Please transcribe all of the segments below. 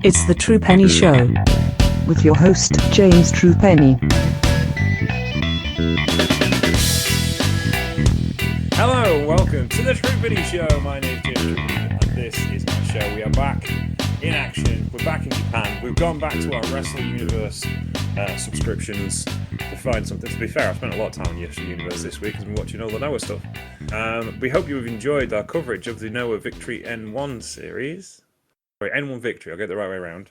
It's the True Penny Show with your host, James True Penny. Hello, welcome to the True Penny Show. My name is James True Penny, and this is my show. We are back in action. We're back in Japan. We've gone back to our Wrestle Universe subscriptions to find something. To be fair, I've spent a lot of time on Wrestle Universe this week because I've been watching all the Noah stuff. We hope you've enjoyed our coverage of the Noah Victory N1 series. Sorry, N1 Victory, I'll get the right way around.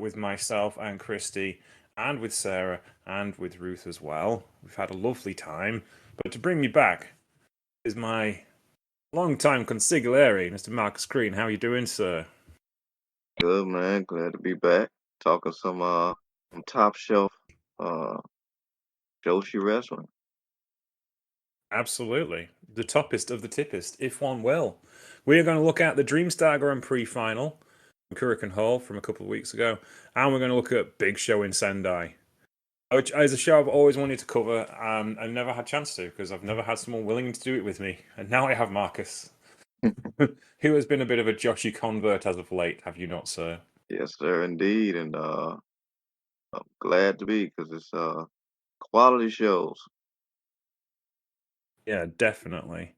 With myself and Christy, and with Sarah, and with Ruth as well. We've had a lovely time. But to bring me back is my long-time consigliere, Mr. Marcus Green. How are you doing, sir? Good, man. Glad to be back. Talking some top shelf Joshi wrestling. Absolutely. The toppest of the tippest, if one will. We are going to look at the DreamStar Grand Prix final in Korakuen Hall from a couple of weeks ago, and we're going to look at Big Show in Sendai, which is a show I've always wanted to cover and never had a chance to because I've never had someone willing to do it with me. And now I have Marcus, who has been a bit of a Joshi convert as of late, have you not, sir? Yes, sir, indeed. And I'm glad to be because it's quality shows. Yeah, definitely.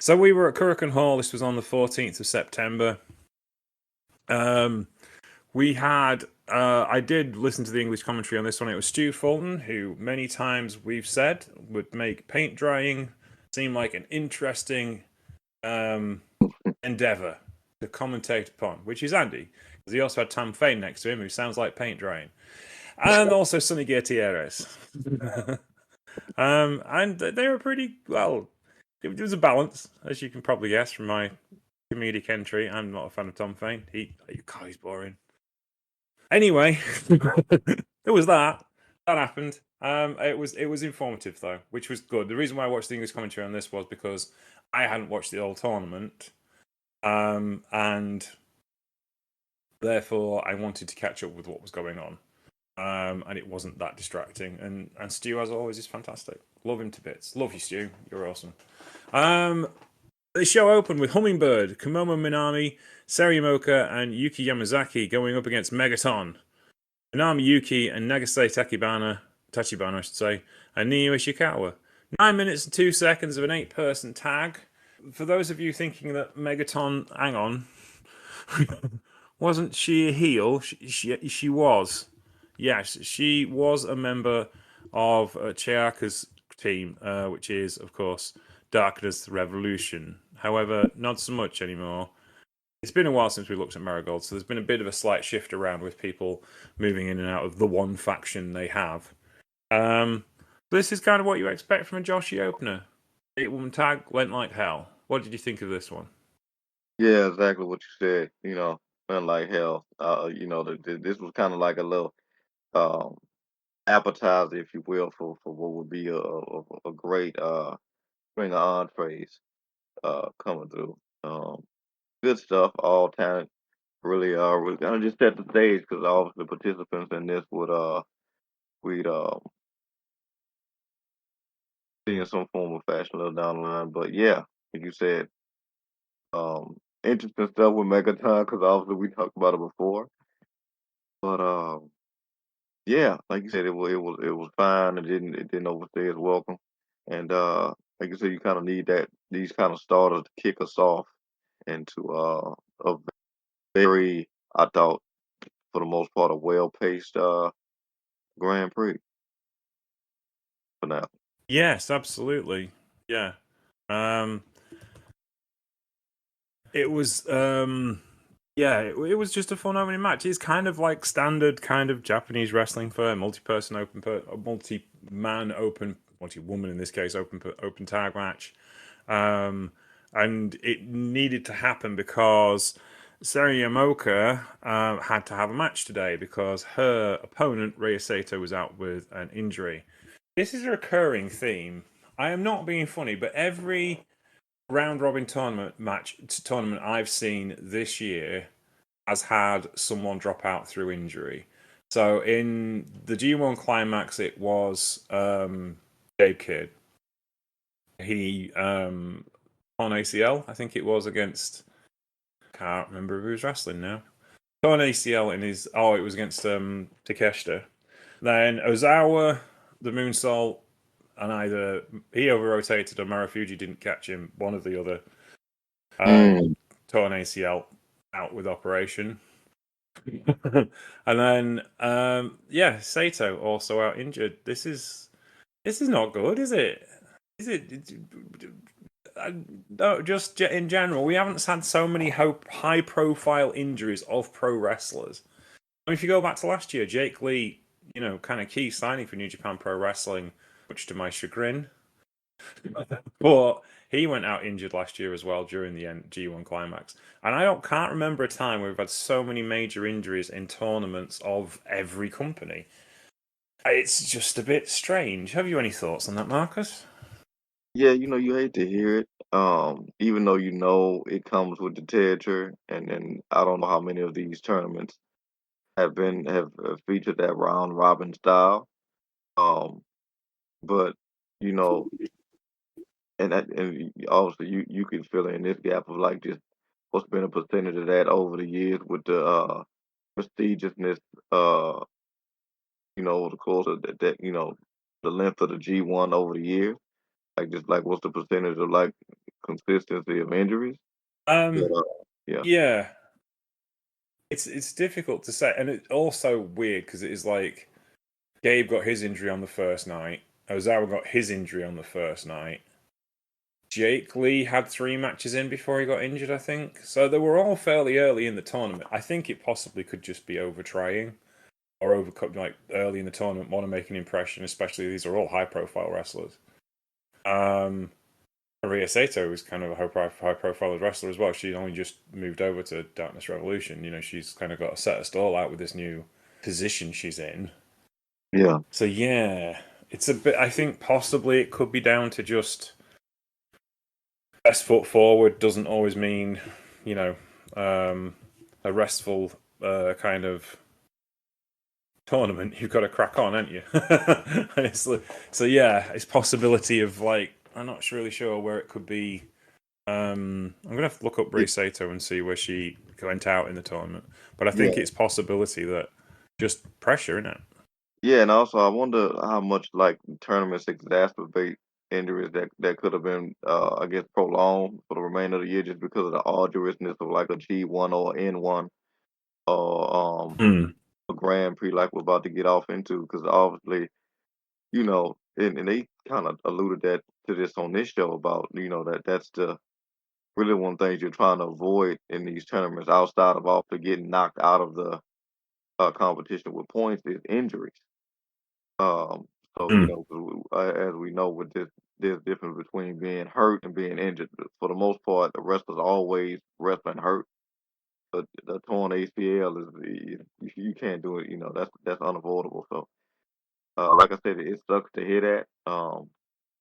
So we were at Korakuen Hall. This was on the 14th of September. We had, I did listen to the English commentary on this one. It was Stu Fulton, who many times we've said would make paint drying seem like an interesting endeavor to commentate upon, which is Andy, because he also had Tam Fane next to him, who sounds like paint drying, and also Sonny Gutierrez. And they were pretty well. It was a balance, as you can probably guess from my comedic entry. I'm not a fan of Tom Fane. God, he's boring. Anyway, there was that. That happened. It was informative though, which was good. The reason why I watched the English commentary on this was because I hadn't watched the old tournament, and therefore I wanted to catch up with what was going on. And it wasn't that distracting. And Stu, as always, is fantastic. Love him to bits. Love you, Stu. You're awesome. The show opened with Hummingbird, Kumomo Minami, Serimoka, and Yuki Yamazaki going up against Megaton. Minami Yuki and Nagase Tachibana, I should say, and Niyo Ishikawa. 9 minutes and 2 seconds of an 8-person tag. For those of you thinking that Megaton, hang on, wasn't she a heel? She was. Yes, she was a member of Chiaka's team, which is, of course, Darkness Revolution. However, not so much anymore. It's been a while since we looked at Marigold, so there's been a bit of a slight shift around with people moving in and out of the one faction they have. This is kind of what you expect from a Joshi opener. 8-woman tag went like hell. What did you think of this one? Yeah, exactly what you said. Went like hell. This was kind of like a little um, appetizer, if you will, for what would be a great string of entrees coming through. Good stuff. All talent. Really kind of just set the stage because all of the participants in this we'd see in some form of fashion a little down the line. But yeah, like you said, interesting stuff with Megaton because obviously we talked about it before. But yeah, like you said, it was fine. It didn't overstay its welcome, and like you said, you kind of need these kind of starters to kick us off into a very, I thought, for the most part, a well-paced Grand Prix for now. Yes, absolutely. Yeah. Um, it was it was just a fun opening match. It's kind of like standard kind of Japanese wrestling for a multi-person multi-man open, multi-woman in this case open tag match. And it needed to happen because Serimoka had to have a match today because her opponent Rhea Sato was out with an injury. This is a recurring theme. I am not being funny, but every round robin tournament I've seen this year has had someone drop out through injury. So in the G1 climax, it was Gabe Kidd. He on ACL, I think it was against. Can't remember who was wrestling now. torn ACL in his. Oh, it was against Takeshita. Then Ozawa, the moonsault, and either he over rotated or Marufuji didn't catch him. One or the other. Torn ACL, out with operation. And then Sato also out injured. This is not good, is it? Is it? No, just in general, we haven't had so many high-profile injuries of pro wrestlers. I mean, if you go back to last year, Jake Lee, kind of key signing for New Japan Pro Wrestling, much to my chagrin. But he went out injured last year as well during the G1 Climax. And I can't remember a time where we've had so many major injuries in tournaments of every company. It's just a bit strange. Have you any thoughts on that, Marcus? Yeah, you hate to hear it. Even though it comes with the territory, and I don't know how many of these tournaments have featured that round robin style. Um, but you know, and obviously you can fill in this gap of like just what's been a percentage of that over the years with the prestigiousness, over the course of the length of the G1 over the years. Like just like what's the percentage of like consistency of injuries? But, yeah, Yeah, it's difficult to say, and it's also weird because it is like Gabe got his injury on the first night, Ozawa got his injury on the first night. Jake Lee had 3 matches in before he got injured, I think. So they were all fairly early in the tournament. I think it possibly could just be over trying or overcut like early in the tournament, want to make an impression, especially these are all high profile wrestlers. Maria Sato is kind of a high profile wrestler as well. She only just moved over to Darkness Revolution. She's kind of got to set a stall out with this new position she's in. yeah. So yeah, it's a bit. I think possibly it could be down to just best foot forward doesn't always mean, a restful kind of tournament. You've got to crack on, haven't you? So yeah, it's possibility of like I'm not really sure where it could be. I'm gonna have to look up Brie Sato and see where she went out in the tournament, but I think it's possibility that just pressure in it. Yeah, and also I wonder how much like tournaments exacerbate injuries that could have been, I guess, prolonged for the remainder of the year just because of the arduousness of like a G1 or N1 or a Grand Prix like we're about to get off into. Because obviously, and they kind of alluded to this on this show about that's the really one thing you're trying to avoid in these tournaments outside of also getting knocked out of the competition with points is injuries. Um, so, as we know, with this, there's difference between being hurt and being injured. For the most part, the wrestlers always wrestling hurt. But the torn ACL is you can't do it. That's unavoidable. So, like I said, it sucks to hear that.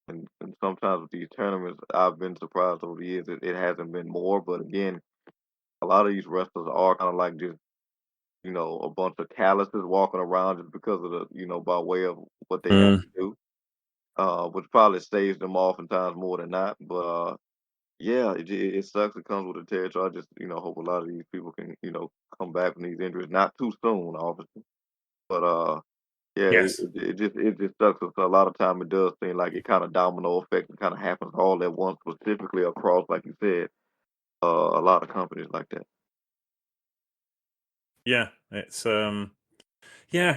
And sometimes with these tournaments, I've been surprised over the years it hasn't been more. But again, a lot of these wrestlers are kind of like just a bunch of calluses walking around just because of by way of what they have to do. Which probably saves them oftentimes more than not. But yeah, it sucks. It comes with the territory. I just hope a lot of these people can come back from these injuries, not too soon, obviously. But yeah, Yes. it just sucks. 'Cause a lot of time it does seem like it kind of domino effect and kind of happens all at once, specifically across, like you said, a lot of companies like that. Yeah, it's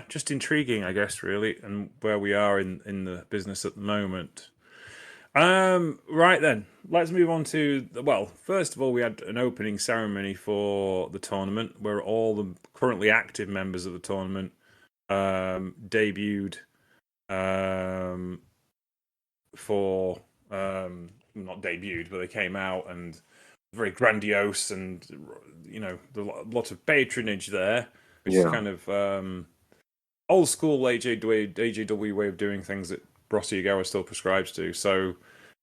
just intriguing, I guess, really, and where we are in the business at the moment. Right then, let's move on to first of all, we had an opening ceremony for the tournament where all the currently active members of the tournament debuted for not debuted, but they came out and very grandiose and a lot of patronage there, which is Yeah. kind of old school AJW way of doing things that Rossi Ogawa still prescribes to. So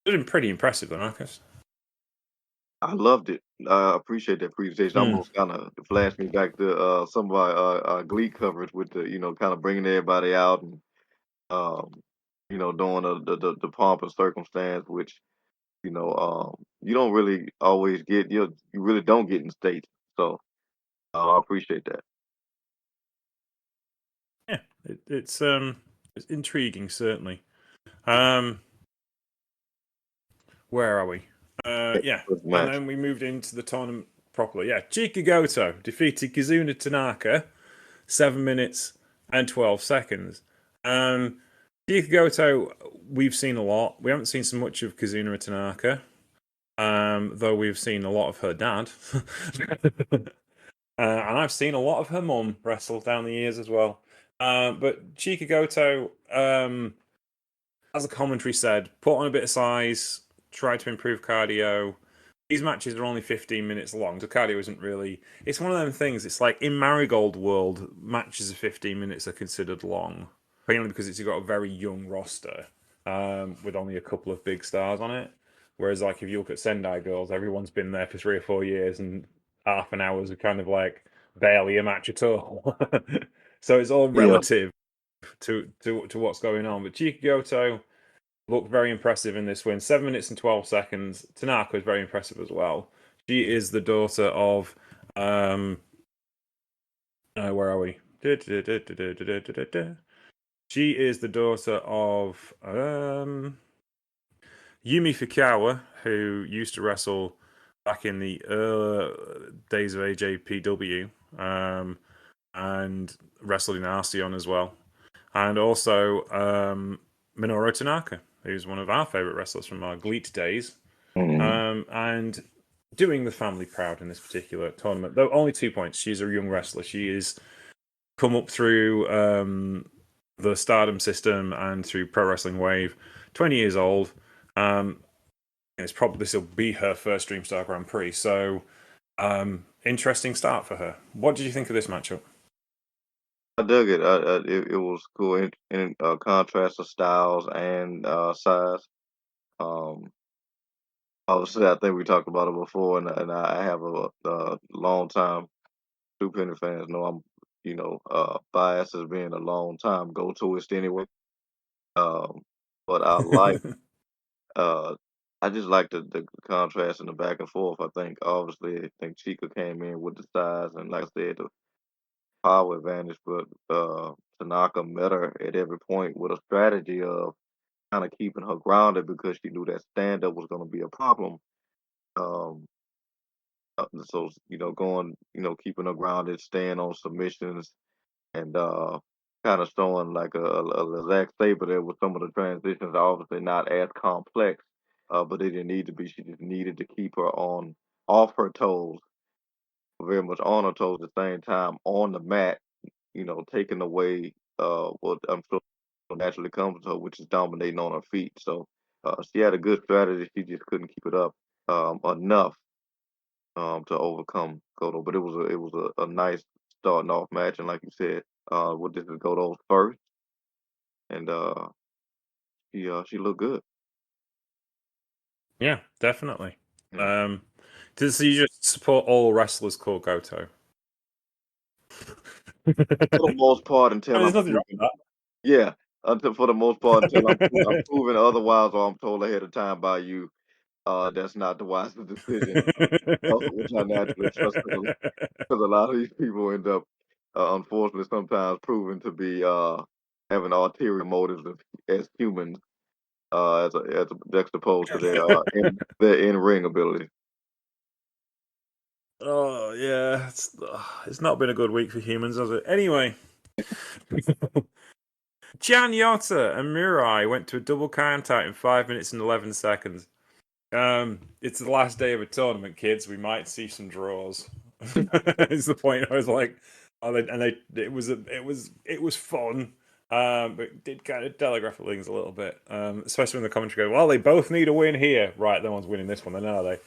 it's been pretty impressive, though, Marcus. I loved it. I appreciate that presentation. Almost kind of flashed me back to some of our Glee coverage with the kind of bringing everybody out and um, doing the pomp and circumstance, which you don't really always get. You really don't get in states. So I appreciate that. Yeah, it's intriguing, certainly. Where are we? Yeah, First and match. then we moved into the tournament properly. Yeah, Chika Goto defeated Kazuna Tanaka, 7 minutes and 12 seconds. Chika Goto, we've seen a lot. We haven't seen so much of Kazuna Tanaka, though we've seen a lot of her dad. And I've seen a lot of her mum wrestle down the years as well. But Chika Goto, as the commentary said, put on a bit of size, try to improve cardio. These matches are only 15 minutes long, so cardio isn't really. It's one of them things. It's like in Marigold world, matches of 15 minutes are considered long, mainly because it's got a very young roster with only a couple of big stars on it. Whereas, like if you look at Sendai girls, everyone's been there for 3 or 4 years, and half an hour is kind of like barely a match at all. So it's all Yeah. relative to what's going on. But Chika Goto looked very impressive in this win. 7 minutes and 12 seconds. Tanaka is very impressive as well. She is the daughter of where are we? She is the daughter of Yumi Fukawa, who used to wrestle back in the days of AJPW and wrestled in Arceon as well. And also Minoru Tanaka, who's one of our favourite wrestlers from our GLEAT days, and doing the family proud in this particular tournament. Though only 2 points. She's a young wrestler. She is come up through the Stardom system and through Pro Wrestling Wave. 20 years old. It's probably this will be her first DreamStar Grand Prix. So interesting start for her. What did you think of this matchup? I dug it. It was cool in contrast of styles and size. Obviously, I think we talked about it before, and I have a long time True Penny fans know I'm biased as being a long time go-toist anyway. Um, but uh, I just like the contrast and the back and forth. I think Chica came in with the size and like I said, the power advantage, but Tanaka met her at every point with a strategy of kind of keeping her grounded because she knew that stand up was going to be a problem. Um, so going, keeping her grounded, staying on submissions, and kind of showing like a Zack Sabre there with some of the transitions. Obviously not as complex, but they didn't need to be. She just needed to keep her on off her toes, very much on her toes at the same time on the mat. Taking away what I'm sure naturally comes to her, which is dominating on her feet. So she had a good strategy. She just couldn't keep it up enough to overcome Goto. But it was a nice starting off match, and like you said, what this is Goto's first, and she looked good. Yeah, definitely. Yeah. So you just support all wrestlers called Goto? For the most part, until There's I'm nothing wrong with proven, that. yeah, until for the most part, until I'm proven otherwise, or I'm told ahead of time by you, that's not the wisest decision. Which I naturally trust because a lot of these people end up, unfortunately, sometimes proven to be having ulterior motives as humans, as a juxtaposed to their in ring ability. Oh yeah, it's not been a good week for humans, has it? Anyway, Jan Yota and Mirai went to a double count out in 5 minutes and 11 seconds. It's the last day of a tournament, kids. We might see some draws. Is the point? I was like, it was fun. But it did kind of telegraph things a little bit, especially when the commentary go, well, they both need a win here. Right, no one's winning this one, then are they?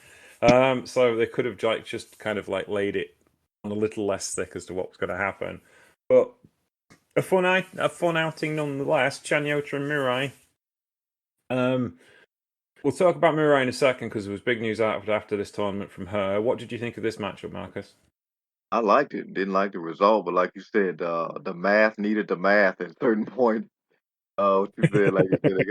So they could have just kind of like laid it on a little less thick as to what was going to happen. But a fun outing nonetheless. Chanyota and Mirai. We'll talk about Mirai in a second because there was big news out after this tournament from her. What did you think of this matchup, Marcus? I liked it. Didn't like the result, but like you said, the math needed the math at certain point. What you said, like you said, they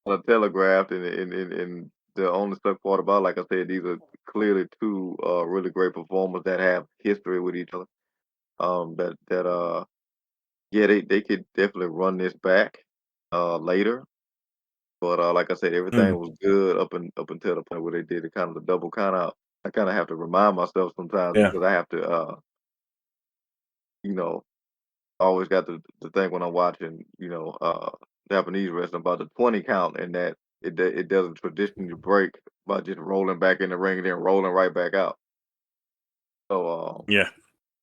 got telegraphed, and the only suck part about, like I said, these are clearly two really great performers that have history with each other. Yeah, they could definitely run this back later. But like I said, everything Mm. was good up until the point where they did the kind of the double count out. I kind of have to remind myself sometimes Yeah. because I have to, you know, always got to think when I'm watching, Japanese wrestling about the 20 count and that it doesn't traditionally break by just rolling back in the ring and then rolling right back out. So, Yeah.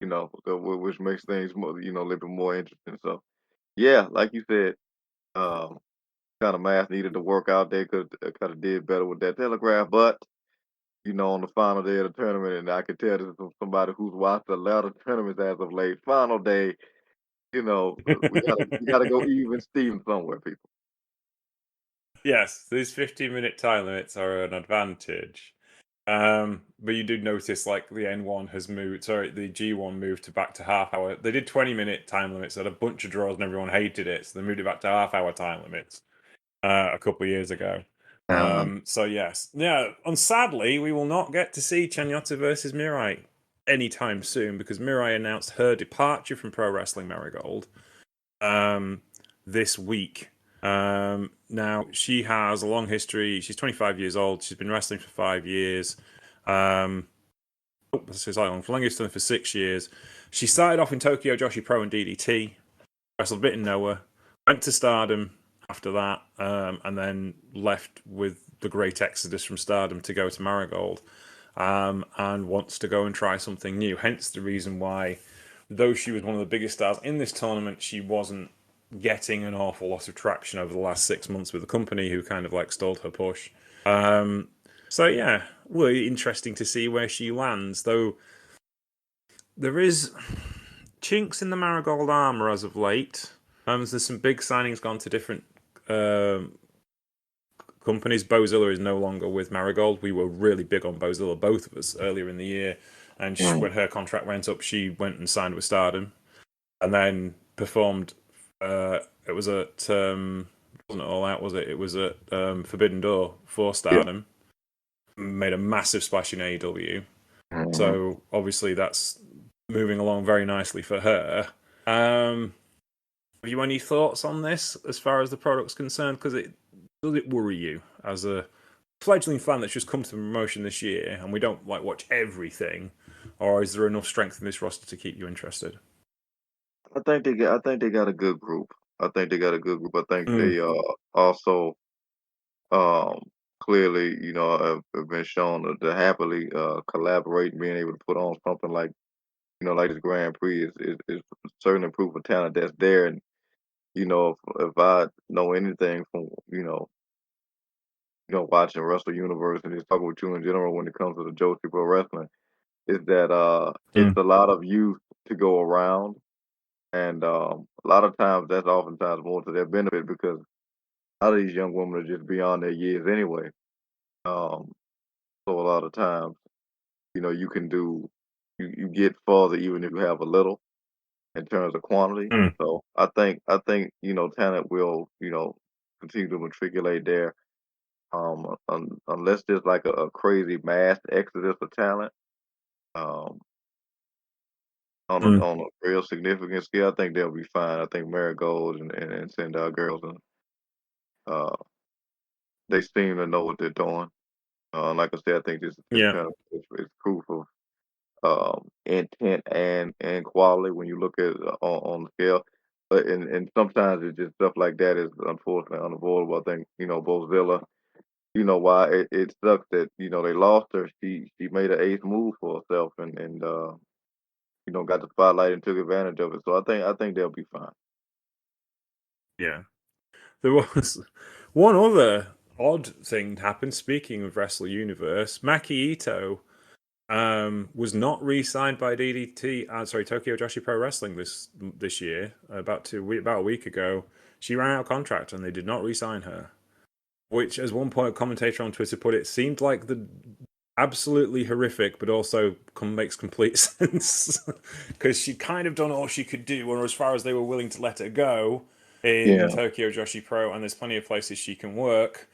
which makes things more, a little bit more interesting. So, yeah, like you said, um, kind of math needed to work out. They could kind of did better with that telegraph, but on the final day of the tournament, and I could tell this from somebody who's watched a lot of tournaments as of late. Final day, we gotta go even Steven somewhere, people. Yes, these 15-minute time limits are an advantage. But you do notice like the N1 has moved, sorry, the G1 moved to back to half hour. They did 20-minute time limits, had a bunch of draws and everyone hated it, so they moved it back to half hour time limits a couple of years ago. Uh-huh. So yes. Yeah, and sadly we will not get to see Chanyota versus Mirai anytime soon because Mirai announced her departure from Pro Wrestling Marigold this week. Now she has a long history. She's 25 years old. She's been wrestling for 5 years. This long. For longest time for 6 years. She started off in Tokyo Joshi Pro and DDT. Wrestled a bit in Noah. Went to Stardom after that, and then left with the great exodus from Stardom to go to Marigold, and wants to go and try something new. Hence the reason why, though she was one of the biggest stars in this tournament, she wasn't getting an awful lot of traction over the last 6 months with the company, who kind of like stalled her push. So yeah, really interesting to see where she lands. Though there is chinks in the Marigold armor as of late. There's some big signings gone to different companies. Bozilla is no longer with Marigold. We were really big on Bozilla, both of us, earlier in the year. And when her contract went up, she went and signed with Stardom, and then performed. It was at wasn't All Out, was it? It was at Forbidden Door for Yeah. Stardom. Made a massive splash in AEW. Mhm. So obviously that's moving along very nicely for her. Have you any thoughts on this as far as the product's concerned? Because does it worry you as a fledgling fan that's just come to the promotion this year, and we don't like watch everything, or is there enough strength in this roster to keep you interested? I think they got a good group. I think they got a good group. I think Mm. they also um clearly, have been shown to happily collaborate and being able to put on something like, like this Grand Prix is certainly proof of talent that's there. And if I know anything from watching Wrestle Universe and just talking with you in general when it comes to the Joshi Pro Wrestling, is that it's Mm. a lot of youth to go around. And a lot of times that's oftentimes more to their benefit because a lot of these young women are just beyond their years anyway. Um, so a lot of times, you can you get farther even if you have a little in terms of quantity. Mm. So I think talent will continue to matriculate there. Unless there's like a crazy mass exodus of talent, um, Mm. on a real significant scale, I think they'll be fine. I think Marigold and Sendai girls and uh, they seem to know what they're doing. Like I said, I think this Yeah. kind of is proof of intent and quality when you look at on the scale. But and sometimes it's just stuff like that is unfortunately unavoidable. I think Bozilla. Why it sucks that they lost her. She made an ace move for herself and got the spotlight and took advantage of it. So I think they'll be fine. Yeah. There was one other odd thing happened. Speaking of Wrestle Universe, Maki Ito was not re-signed by DDT. Tokyo Joshi Pro Wrestling this year. About a week ago, she ran out of contract and they did not re-sign her. Which, as one point, a commentator on Twitter put it, seemed like the absolutely horrific, but also makes complete sense because she kind of done all she could do, or as far as they were willing to let her go in Yeah. Tokyo Joshi Pro, and there's plenty of places she can work.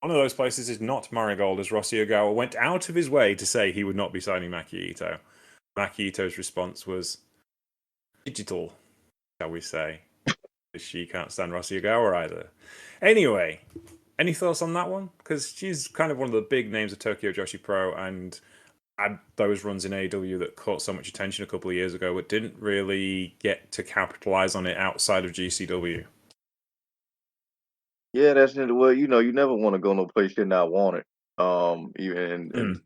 One of those places is not Marigold, as Rossi Ogawa went out of his way to say he would not be signing Maki Ito. Maki Ito's response was digital, shall we say. She can't stand Rossi Ogawa either. Anyway, any thoughts on that one? Because she's kind of one of the big names of Tokyo Joshi Pro and had those runs in AEW that caught so much attention a couple of years ago, but didn't really get to capitalize on it outside of GCW. Yeah, that's it. Well, you never want to go no place you're not wanted. Even and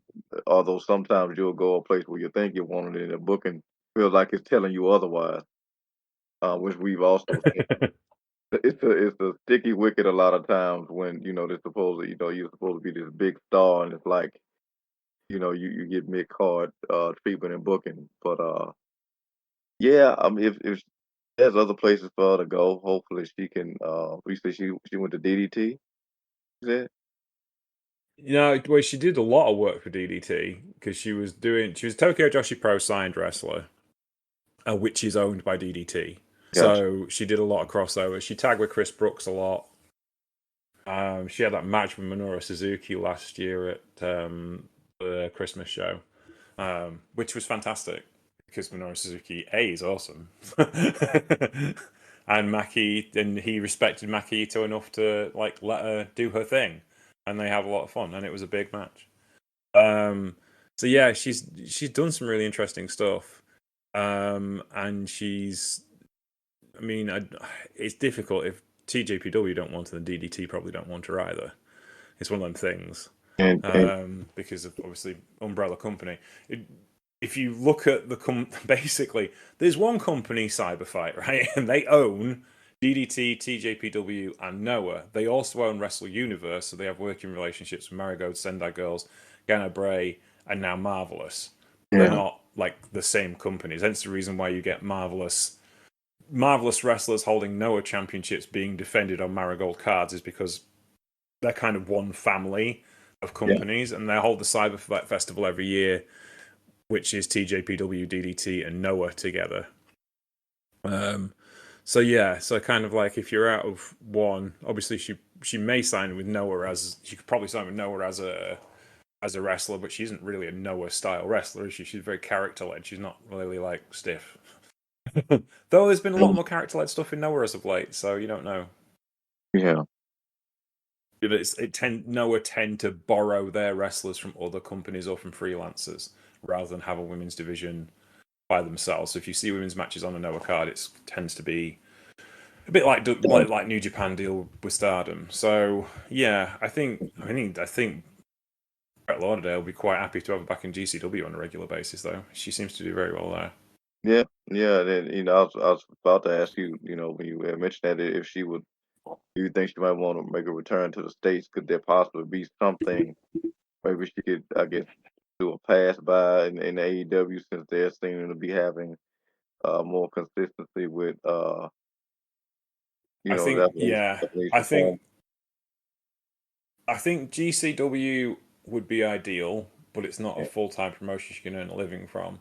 although sometimes you'll go a place where you think you wanted it, and the booking feels like it's telling you otherwise. Which we've also seen. It's a sticky wicket a lot of times when they're supposed to you're supposed to be this big star, and it's like you get mid card treatment and booking. But yeah, I mean if there's other places for her to go, hopefully she can. We said she went to DDT. Is it? Well, she did a lot of work for DDT because she was Tokyo Joshi Pro signed wrestler, which is owned by DDT. Gotcha. So she did a lot of crossover. She tagged with Chris Brooks a lot. She had that match with Minoru Suzuki last year at the Christmas show, which was fantastic because Minoru Suzuki is awesome, and he respected Maki Ito enough to like let her do her thing, and they had a lot of fun, and it was a big match. So yeah, she's done some really interesting stuff, and it's difficult if TJPW don't want her, then DDT probably don't want her either. It's one of them things. And Because of obviously umbrella company. If you look at basically, there's one company, Cyberfight, right? And they own DDT, TJPW, and Noah. They also own Wrestle Universe, so they have working relationships with Marigold, Sendai Girls, Gana Bray, and now Marvelous. They're not like the same companies. Hence the reason why you get Marvelous wrestlers holding Noah championships being defended on Marigold cards is because they're kind of one family of companies, and they hold the Cyber Festival every year, which is TJPW, DDT, and Noah together. So kind of like if you're out of one, obviously she may sign with Noah she could probably sign with Noah as a wrestler, but she isn't really a Noah style wrestler, is she? She's very character led. She's not really like stiff. Though there's been a lot more character led stuff in Noah as of late, so you don't know. yeah, Noah tend to borrow their wrestlers from other companies or from freelancers rather than have a women's division by themselves. So if you see women's matches on a Noah card, it tends to be a bit like New Japan deal with Stardom. So yeah, I think Brett Lauderdale will be quite happy to have her back in GCW on a regular basis, though. She seems to do very well there. yeah. Then I was about to ask you, when you mentioned that if she would, do you think she might want to make a return to the States? Could there possibly be something? Maybe she could, I guess, do a pass by in AEW since they're seeming to be having more consistency with I think Japanese performance. I think GCW would be ideal, but it's not a Yeah. full-time promotion she can earn a living from.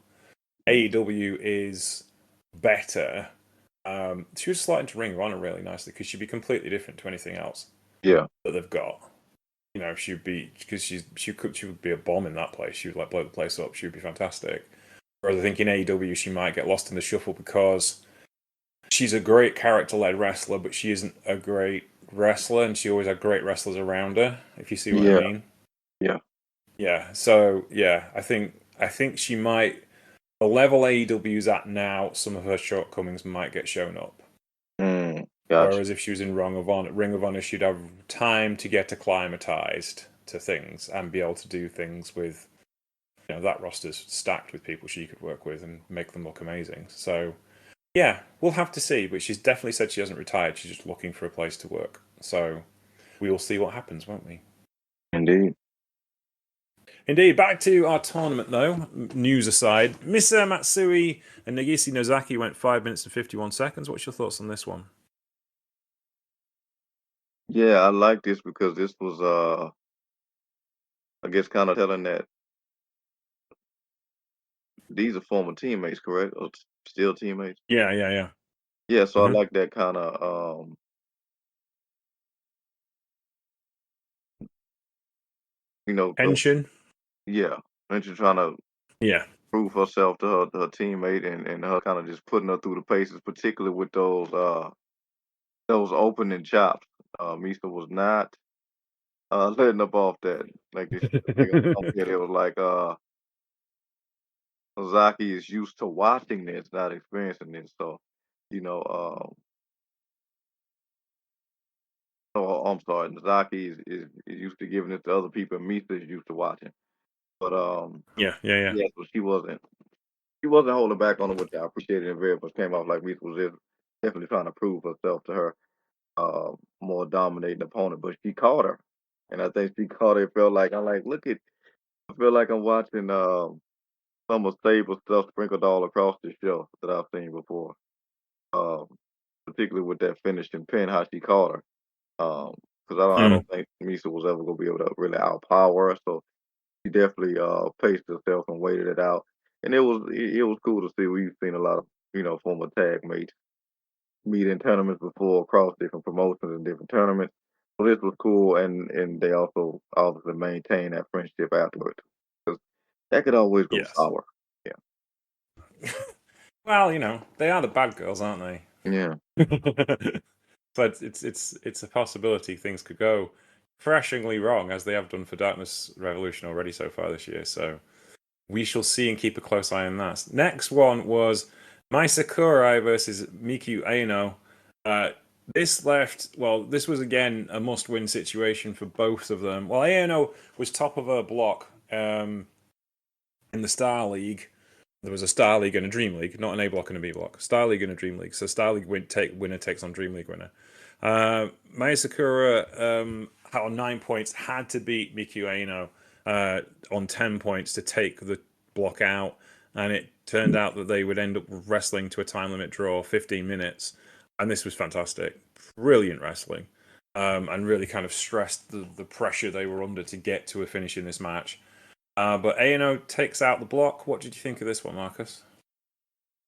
AEW is better. She was slotting to Ring of Honor really nicely because she'd be completely different to anything else Yeah. that they've got. She'd be because she would be a bomb in that place. She would like blow the place up. She would be fantastic. Whereas I think in AEW she might get lost in the shuffle because she's a great character-led wrestler, but she isn't a great wrestler, and she always had great wrestlers around her. If you see what I mean. Yeah. Yeah. So yeah, I think she might. The level AEW's at now, some of her shortcomings might get shown up. Gotcha. Whereas if she was in Ring of Honor, she'd have time to get acclimatized to things and be able to do things with, that roster's stacked with people she could work with and make them look amazing. So, yeah, we'll have to see. But she's definitely said she hasn't retired. She's just looking for a place to work. So, we will see what happens, won't we? Indeed. Back to our tournament, though. News aside, Misa Matsui and Nagisi Nozaki went 5 minutes and 51 seconds. What's your thoughts on this one? Yeah, I like this because this was I guess kind of telling that these are former teammates, correct? Or still teammates? Yeah. Yeah, so I like that kind of Tension. Yeah, and she's trying to Yeah. prove herself to her teammate and her kind of just putting her through the paces, particularly with those opening chops. Misa was not letting up off that. Like it was like Ozaki is used to watching this, not experiencing this. So, you know, I'm sorry, Nozaki is used to giving it to other people, and Misa is used to watching. But Yeah. yeah, so she wasn't holding back on it, which I appreciated and very much came off like Misa was just definitely trying to prove herself to her more dominating opponent. But she caught her. And I think she caught her. It felt like I feel like I'm watching some of Stable's stuff sprinkled all across the show that I've seen before. Um, particularly with that finishing pin, how she caught her. Because I Mm. don't think Misa was ever gonna be able to really outpower her. So she definitely paced herself and waited it out. And it was cool to see. We've seen a lot of former tag mates meet in tournaments before across different promotions and different tournaments. So this was cool, and they also obviously maintain that friendship afterwards because that could always go Yes. sour. Yeah, Well, they are the bad girls, aren't they? yeah, But it's a possibility things could go crashingly wrong, as they have done for Darkness Revolution already so far this year. So we shall see and keep a close eye on that. Next one was Mai Sakurai versus Miku Aino. This was again a must-win situation for both of them. Well, Aino was top of her block in the Star League. There was a Star League and a Dream League, not an A block and a B block. Star League and a Dream League. So Star League winner takes on Dream League winner. Maya Sakura on 9 points had to beat Miku Aino on 10 points to take the block out, and it turned out that they would end up wrestling to a time limit draw, 15 minutes, and this was fantastic, brilliant wrestling, and really kind of stressed the pressure they were under to get to a finish in this match. But A&O takes out the block. What did you think of this one, Marcus?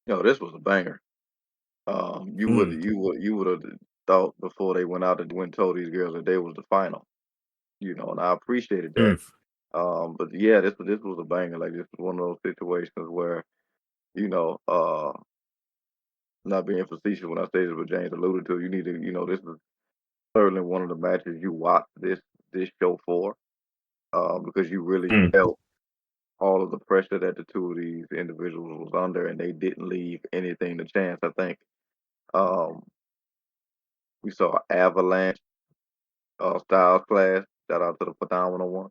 this was a banger. You would Mm. you would have thought before they went out and went and told these girls that they was the final. And I appreciated that. Mm. But yeah, this was a banger. Like this was one of those situations where you know, not being facetious when I say this, but James alluded to, you need to, this is certainly one of the matches you watch this show for, because you really Mm. felt all of the pressure that the two of these individuals was under, and they didn't leave anything to chance. I think um, we saw Avalanche Styles Clash. Shout out to the phenomenal one.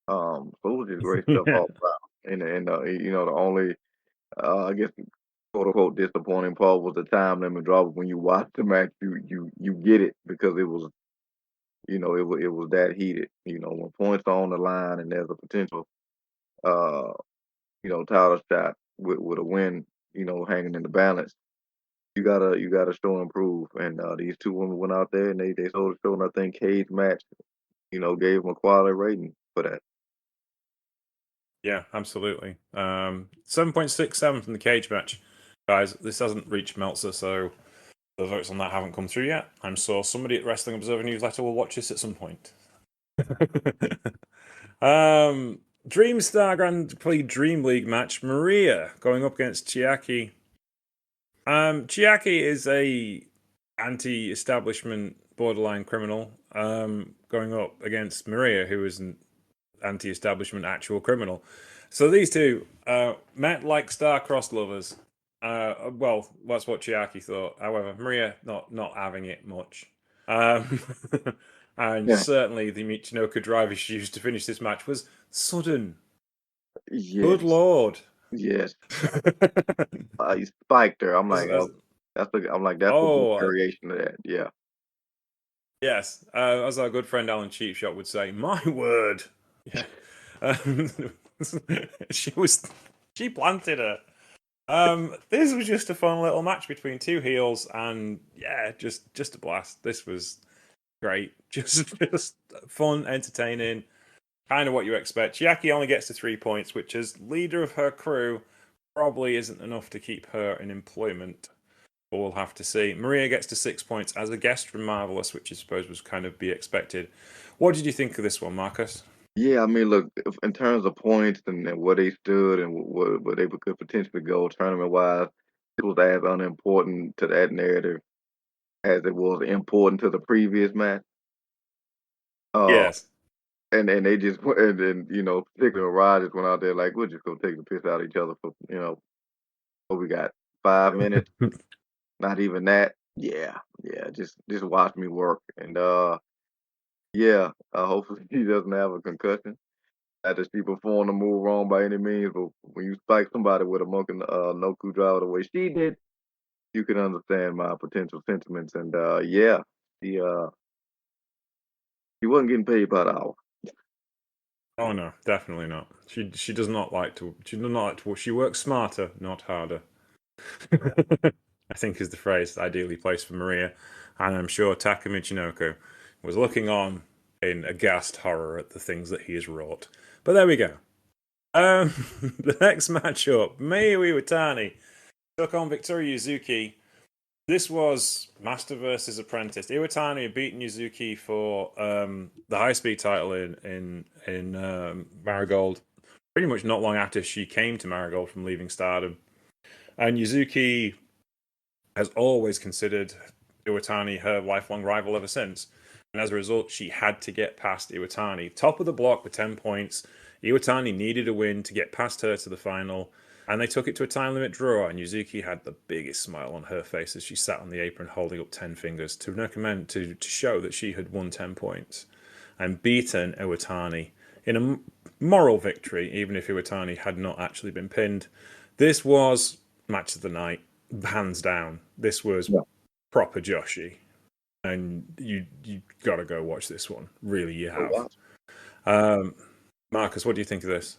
So it was just great stuff all around. And the only I guess quote unquote disappointing part was the time limit drop. When you watch the match, you get it because it was that heated. When points are on the line and there's a potential uh title shot with a win, hanging in the balance. You gotta show and prove. And these two women went out there and they showed a show, and I think Cage Match, gave them a quality rating for that. Yeah, absolutely. 7.67 from the cage match. Guys, this hasn't reached Meltzer, so the votes on that haven't come through yet. I'm sure somebody at Wrestling Observer Newsletter will watch this at some point. DreamStar Grand Prix Dream League match. Maria going up against Chiaki. Chiaki is a anti-establishment borderline criminal, going up against Maria, who is an anti-establishment actual criminal. So these two met like star-crossed lovers. Well, that's what Chiaki thought. However, Maria not having it much. Um, and Yeah. certainly the Michinoku driver she used to finish this match was sudden. Good Yes. lord. Yes. He spiked her. I'm As- like, as- oh, that's a good oh, variation of that. Yeah. yes. As our good friend Alan Cheapshot would say, my word. Yeah. Um, she planted her. This was just a fun little match between two heels, and yeah, just a blast. This was great. Just fun, entertaining, kind of what you expect. Chiaki only gets to 3 points, which as leader of her crew probably isn't enough to keep her in employment. But we'll have to see. Maria gets to 6 points as a guest from Marvelous, which I suppose was kind of be expected. What did you think of this one, Marcus? Yeah, I mean, look, in terms of points and where they stood and what they could potentially go tournament wise, it was as unimportant to that narrative as it was important to the previous match. Uh, Yes. and they just and then particularly Rod just went out there like we're just gonna take the piss out of each other for what we got 5 minutes, not even that. Yeah, yeah, just watch me work and yeah, hopefully he doesn't have a concussion. Not that she performed the move wrong by any means, but when you spike somebody with a monkey no coup driver the way she did, you can understand my potential sentiments. And yeah, she uh she wasn't getting paid by the hour. Oh no, definitely not. She does not like to. She does not like to. She works smarter, not harder. I think is the phrase ideally placed for Maria, and I'm sure Taka Michinoko was looking on in aghast horror at the things that he has wrought. But there we go. The next matchup, Mayu Iwatani took on Victoria Yuzuki. This was Master versus Apprentice. Iwatani had beaten Yuzuki for the high speed title in Marigold, pretty much not long after she came to Marigold from leaving Stardom. And Yuzuki has always considered Iwatani her lifelong rival ever since. And as a result, she had to get past Iwatani. Top of the block with 10 points. Iwatani needed a win to get past her to the final. And they took it to a time limit draw. And Yuzuki had the biggest smile on her face as she sat on the apron holding up 10 fingers to recommend to show that she had won 10 points and beaten Iwatani in a moral victory, even if Iwatani had not actually been pinned. This was match of the night, hands down. This was Yeah. proper Joshi, and you got to go watch this one. Really, you have. Marcus, what do you think of this?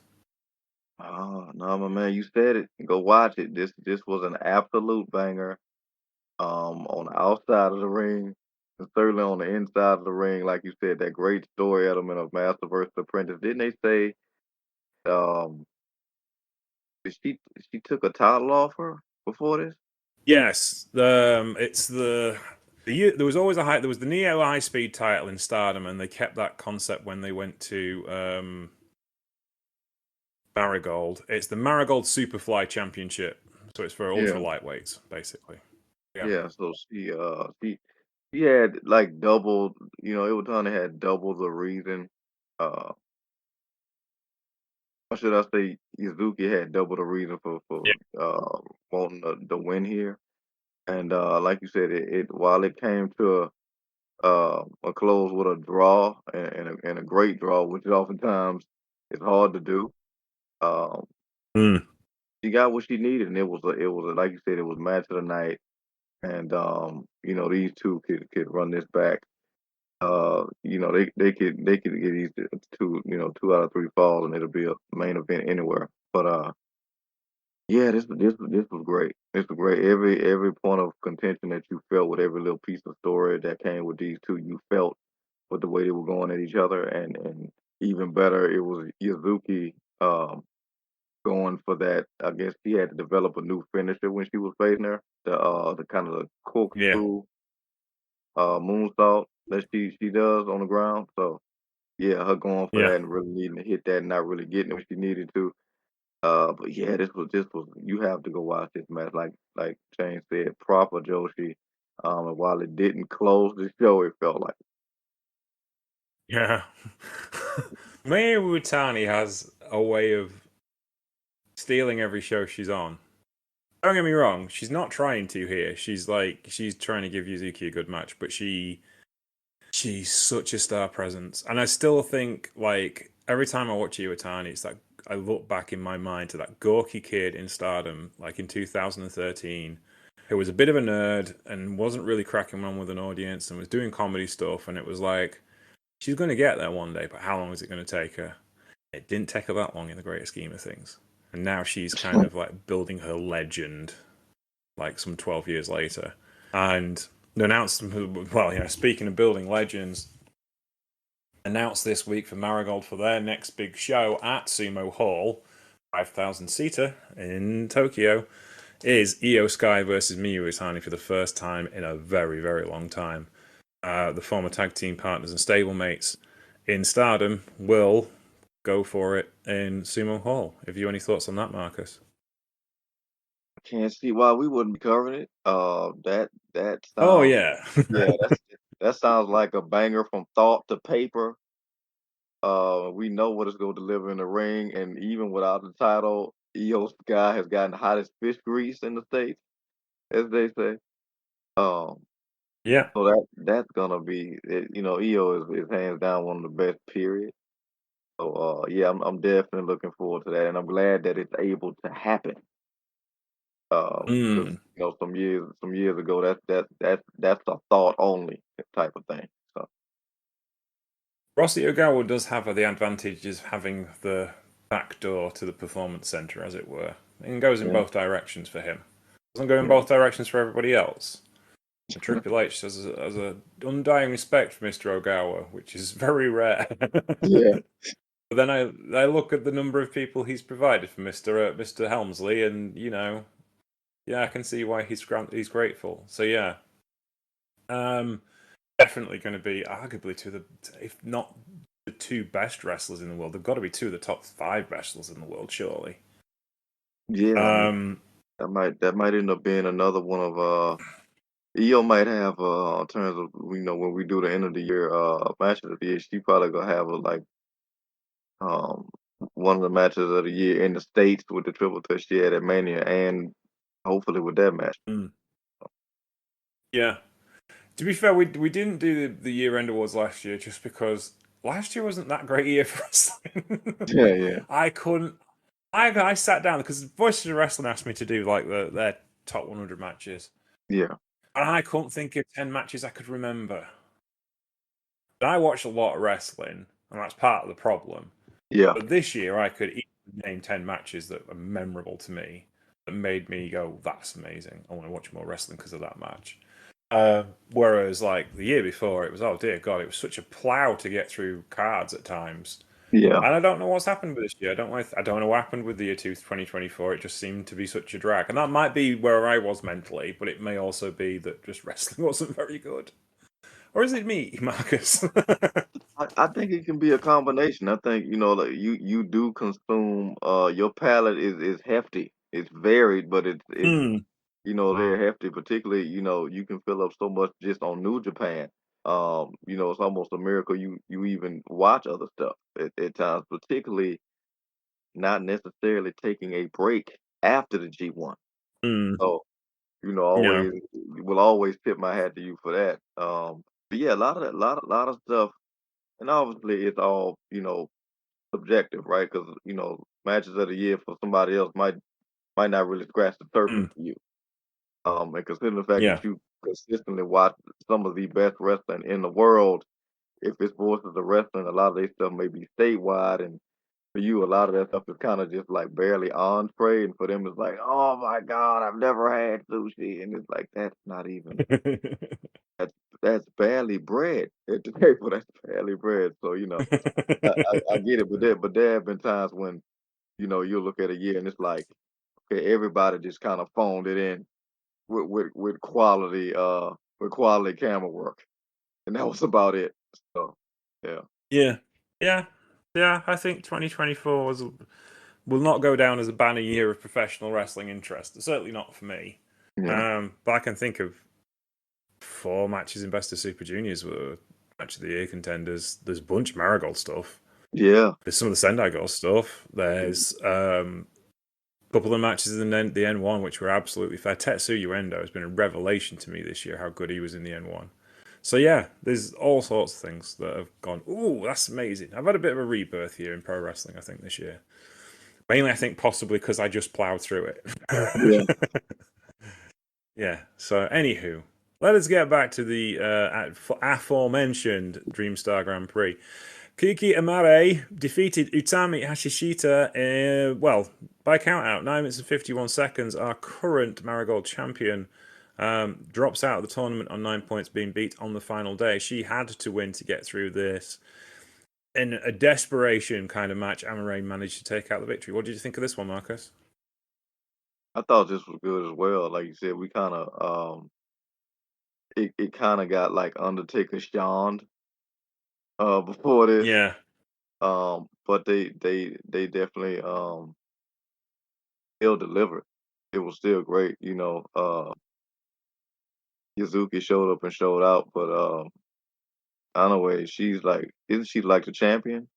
Oh no, my man, you said it. Go watch it. This was an absolute banger. On the outside of the ring, and certainly on the inside of the ring, like you said, that great story element of Master versus Apprentice. Didn't they say um she she took a title off her before this? Yes, it's there was always a high. There was the Neo High Speed title in Stardom, and they kept that concept when they went to Marigold. It's the Marigold Superfly Championship, so it's for ultra Yeah, lightweights, basically. Yeah. yeah. So she had like double. Iwatani had double the reason. Uh, or should I say, Izuki had double the reason for Yeah. wanting the win here. And like you said, it while it came to a close with a draw and a great draw, which is oftentimes is hard to do. Um, Mm. she got what she needed, and like you said, it was match of the night. And these two could run this back. They could get these two 2 out of 3 falls, and it'll be a main event anywhere. But yeah, this was great. This was great. Every point of contention that you felt with every little piece of story that came with these two, you felt with the way they were going at each other, and even better, it was Yuzuki going for that. I guess she had to develop a new finisher when she was facing her, the kind of the Yeah. corkscrew moonsault that she does on the ground. So yeah, her going for Yeah. that and really needing to hit that and not really getting it when she needed to. But yeah, this was you have to go watch this match. Like Shane said, proper Joshi. And while it didn't close the show, it felt like Yeah. Mayu Iwatani has a way of stealing every show she's on. Don't get me wrong, she's not trying to here. She's trying to give Yuzuki a good match, but she's such a star presence. And I still think like every time I watch Iwatani, it's like I look back in my mind to that gawky kid in Stardom, like in 2013, who was a bit of a nerd and wasn't really cracking on with an audience and was doing comedy stuff. And it was like, she's going to get there one day, but how long is it going to take her? It didn't take her that long in the greater scheme of things. And now she's kind of like building her legend, like some 12 years later. And the announcement, well, speaking of building legends, announced this week for Marigold for their next big show at Sumo Hall, 5,000 seater in Tokyo, is Io Sky versus Miyu Itani for the first time in a very, very long time. The former tag team partners and stablemates in Stardom will go for it in Sumo Hall. Have you any thoughts on that, Marcus? I can't see why we wouldn't be covering it. That Oh sounds yeah. yeah, that sounds like a banger from thought to paper. We know what it's gonna deliver in the ring, and even without the title, Io Sky has gotten hot as fish grease in the States, as they say. Um, Yeah. so that's gonna be it, Io is hands down one of the best, period. So yeah, I'm definitely looking forward to that, and I'm glad that it's able to happen. Because Mm. some years ago, that's a thought only type of thing. So Rossi Ogawa does have the advantage of having the back door to the performance center, as it were. It goes in yeah, both directions for him. Doesn't go in yeah, both directions for everybody else. And Triple H has a undying respect for Mr. Ogawa, which is very rare. yeah, But then I look at the number of people he's provided for Mr. Helmsley, and yeah, I can see why he's grateful. So yeah, um, definitely going to be arguably if not the two best wrestlers in the world. They've got to be two of the top 5 wrestlers in the world, surely. yeah. I mean, Um, that might end up being another one of EO might have in terms of when we do the end of the year match of the year, she probably gonna have um one of the matches of the year in the States with the triple threat she had at Mania, and hopefully with that match. mm, yeah. To be fair, we didn't do the year end awards last year just because last year wasn't that great a year for wrestling. Yeah, yeah, I couldn't. I sat down because Voices of Wrestling asked me to do like their top 100 matches, yeah, and I couldn't think of 10 matches I could remember. And I watched a lot of wrestling, and that's part of the problem. yeah, But this year, I could easily name 10 matches that are memorable to me that made me go, "That's amazing! I want to watch more wrestling because of that match." Whereas, like the year before, it was oh dear God, it was such a plow to get through cards at times. yeah, And I don't know what's happened with this year. I don't know what happened with the year 2024. It just seemed to be such a drag. And that might be where I was mentally, but it may also be that just wrestling wasn't very good. Or is it me, Marcus? I think it can be a combination. I think like you do consume. Your palate is hefty. It's varied, but it's Hmm. very hefty. Particularly, you can fill up so much just on New Japan. It's almost a miracle you even watch other stuff at times. Particularly, not necessarily taking a break after the G1. Hmm. So Yeah. always will always tip my hat to you for that. But yeah, a lot of that, lot of stuff, and obviously it's all subjective, right? Because matches of the year for somebody else might not really scratch the surface Hmm. for you. And considering the fact Yeah. that you consistently watch some of the best wrestling in the world, if it's Voices of Wrestling, a lot of their stuff may be statewide, and for you, a lot of that stuff is kind of just like barely entree, and for them, it's like, oh my God, I've never had sushi, and it's like that's that's barely bread at the table. That's barely bread. So I get it, but there have been times when you'll look at a year and it's like, okay, everybody just kind of phoned it in with quality camera work, and that was about it. So yeah, Yeah. Yeah. Yeah. I think 2024 will not go down as a banner year of professional wrestling interest. Certainly not for me. yeah, But I can think of 4 matches in Best of Super Juniors were match of the year contenders. There's a bunch of Marigold stuff. yeah, There's some of the Sendai Girl stuff. There's a couple of matches in the N1 which were absolutely fair. Tetsuya Endo has been a revelation to me this year how good he was in the N1. So yeah, there's all sorts of things that have gone, ooh, that's amazing. I've had a bit of a rebirth here in pro wrestling, I think, this year. Mainly, I think possibly because I just plowed through yeah. it. Yeah. So, anywho, let us get back to the aforementioned Dreamstar Grand Prix. Kiki Amare defeated Utami Hashishita, by count out, 9 minutes and 51 seconds. Our current Marigold champion drops out of the tournament on 9 points, being beat on the final day. She had to win to get through this. In a desperation kind of match, Amare managed to take out the victory. What did you think of this one, Marcus? I thought this was good as well. Like you said, we kind of it kind of got like Undertaker shined before this. Yeah. But they definitely still delivered. It was still great, you know. Yuzuki showed up and showed out, but I don't know where she's like, isn't she like the champion?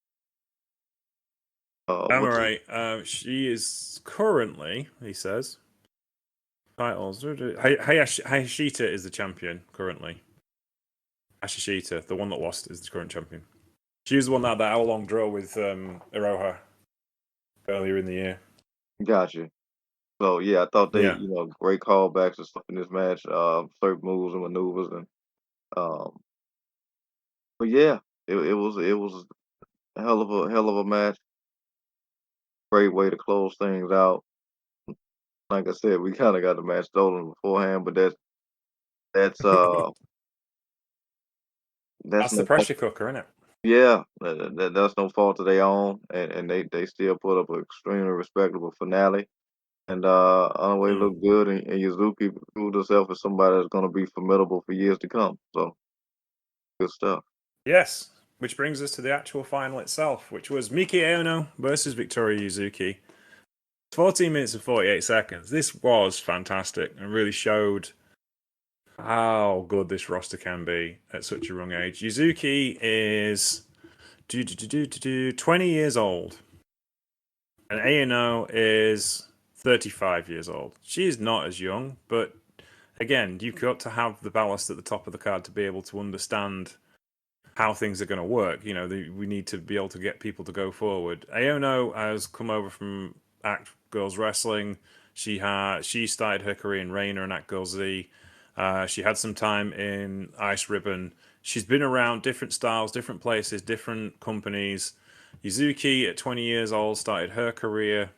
I'm What's alright. She is currently, he says, titles. Hayashita is the champion currently. Ashishita, the one that lost, is the current champion. She was the one that had that hour-long draw with Iroha earlier in the year. Gotcha. So yeah, I thought they, Yeah. you know, great callbacks and stuff in this match, certain moves and maneuvers and um but yeah, it was a hell of a match. Great way to close things out. Like I said, we kinda got the match stolen beforehand, but that's that's That's the no fault. pressure cooker, isn't it? Yeah, that's no fault of their own, and they still put up an extremely respectable finale. And Anaway Mm. looked good, and Yuzuki proved herself as somebody that's gonna be formidable for years to come. So good stuff. Yes. Which brings us to the actual final itself, which was Miki Aono versus Victoria Yuzuki. 14 minutes and 48 seconds. This was fantastic and really showed how good this roster can be at such a young age. Yuzuki is 20 years old, and Aono is 35 years old. She is not as young, but again, you've got to have the ballast at the top of the card to be able to understand how things are going to work. You know, we need to be able to get people to go forward. Aono has come over from Act Girls Wrestling. She started her career in Reina and Act Girls Z. She had some time in Ice Ribbon. She's been around different styles, different places, different companies. Yuzuki, at 20 years old, started her career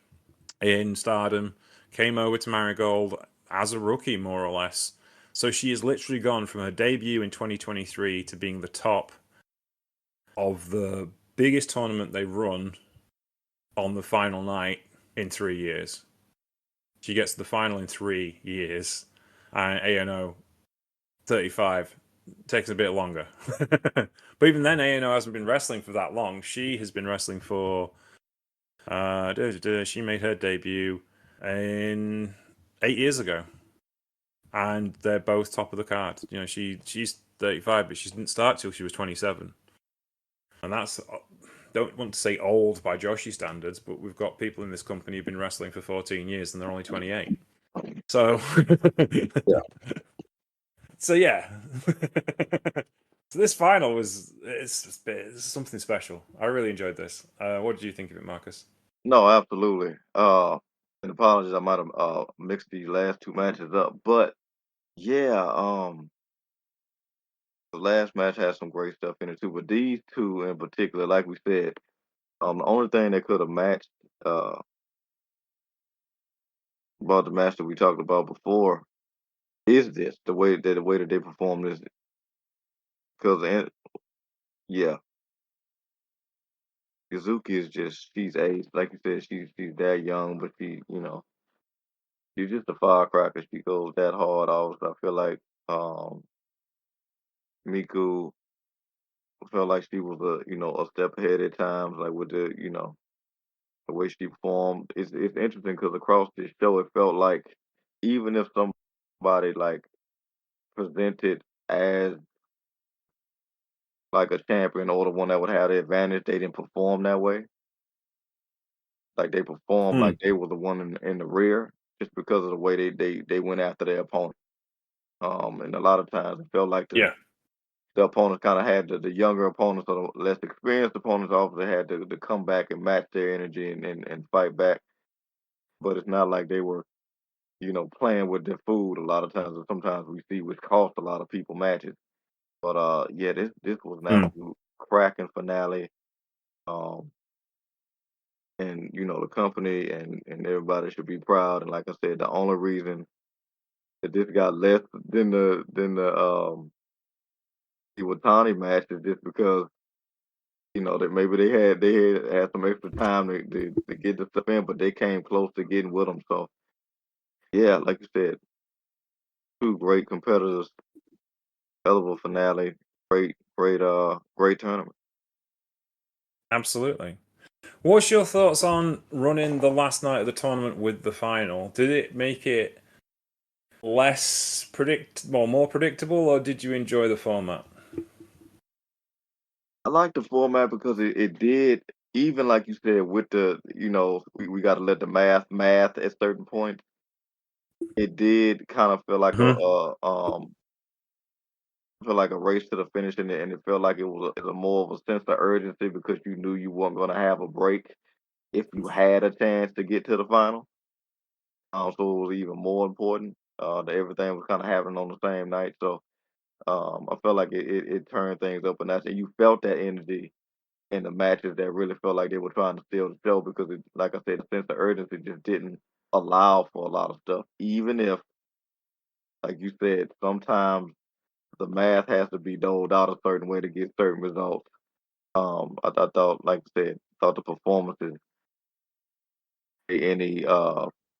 in Stardom, came over to Marigold as a rookie, more or less. So she has literally gone from her debut in 2023 to being the top of the biggest tournament they run on the final night in 3 years. She gets to the final in 3 years, and ANO 35 takes a bit longer. But even then, ANO hasn't been wrestling for that long. She has been wrestling for. She made her debut in 8 years ago, and they're both top of the card. You know, she's 35, but she didn't start till she was 27, and that's don't want to say old by Joshi standards, but we've got people in this company who've been wrestling for 14 years and they're only 28. So, Yeah. so yeah. So this final it's something special. I really enjoyed this. What did you think of it, Marcus? No, absolutely. And apologies, I might have mixed these last two matches up, but yeah, the last match had some great stuff in it too. But these two in particular, like we said, the only thing that could have matched uh about the match that we talked about before is this the way that they perform this because yeah, Kazuki is just she's aged like you said she's that young, but she's just a firecracker. She goes that hard. Always, I feel like um Miku felt like she was a step ahead at times, like with the way she performed. It's interesting because across this show, it felt like even if somebody like presented as like a champion or the one that would have the advantage, they didn't perform that way. Like they performed Hmm. like they were the one in the rear, just because of the way they went after their opponent. And a lot of times it felt like the Yeah. the opponents kind of had the younger opponents or the less experienced opponents obviously had to come back and match their energy and fight back. But it's not like they were, playing with their food a lot of times, and sometimes we see which cost a lot of people matches. But yeah, this was an Hmm. absolute cracking finale. Um, and the company and everybody should be proud. And like I said, the only reason that this got less than the Iwatani match is just because that maybe they had some extra time to get the stuff in, but they came close to getting with them. So yeah, like you said, two great competitors, hell of a finale, great tournament. Absolutely. What's your thoughts on running the last night of the tournament with the final? Did it make it more predictable, or did you enjoy the format? I like the format because it did, even like you said, with the, we got to let the math at certain points. It did kind of feel like Hmm. a race to the finish, and it felt like it was a more of a sense of urgency because you knew you weren't going to have a break if you had a chance to get to the final. So it was even more important that everything was kind of happening on the same night. So I felt like it turned things up, and that's and you felt that energy in the matches that really felt like they were trying to steal the show because, like I said, the sense of urgency just didn't allow for a lot of stuff. Even if, like you said, sometimes the math has to be doled out a certain way to get certain results. I thought, like I said, thought the performances, any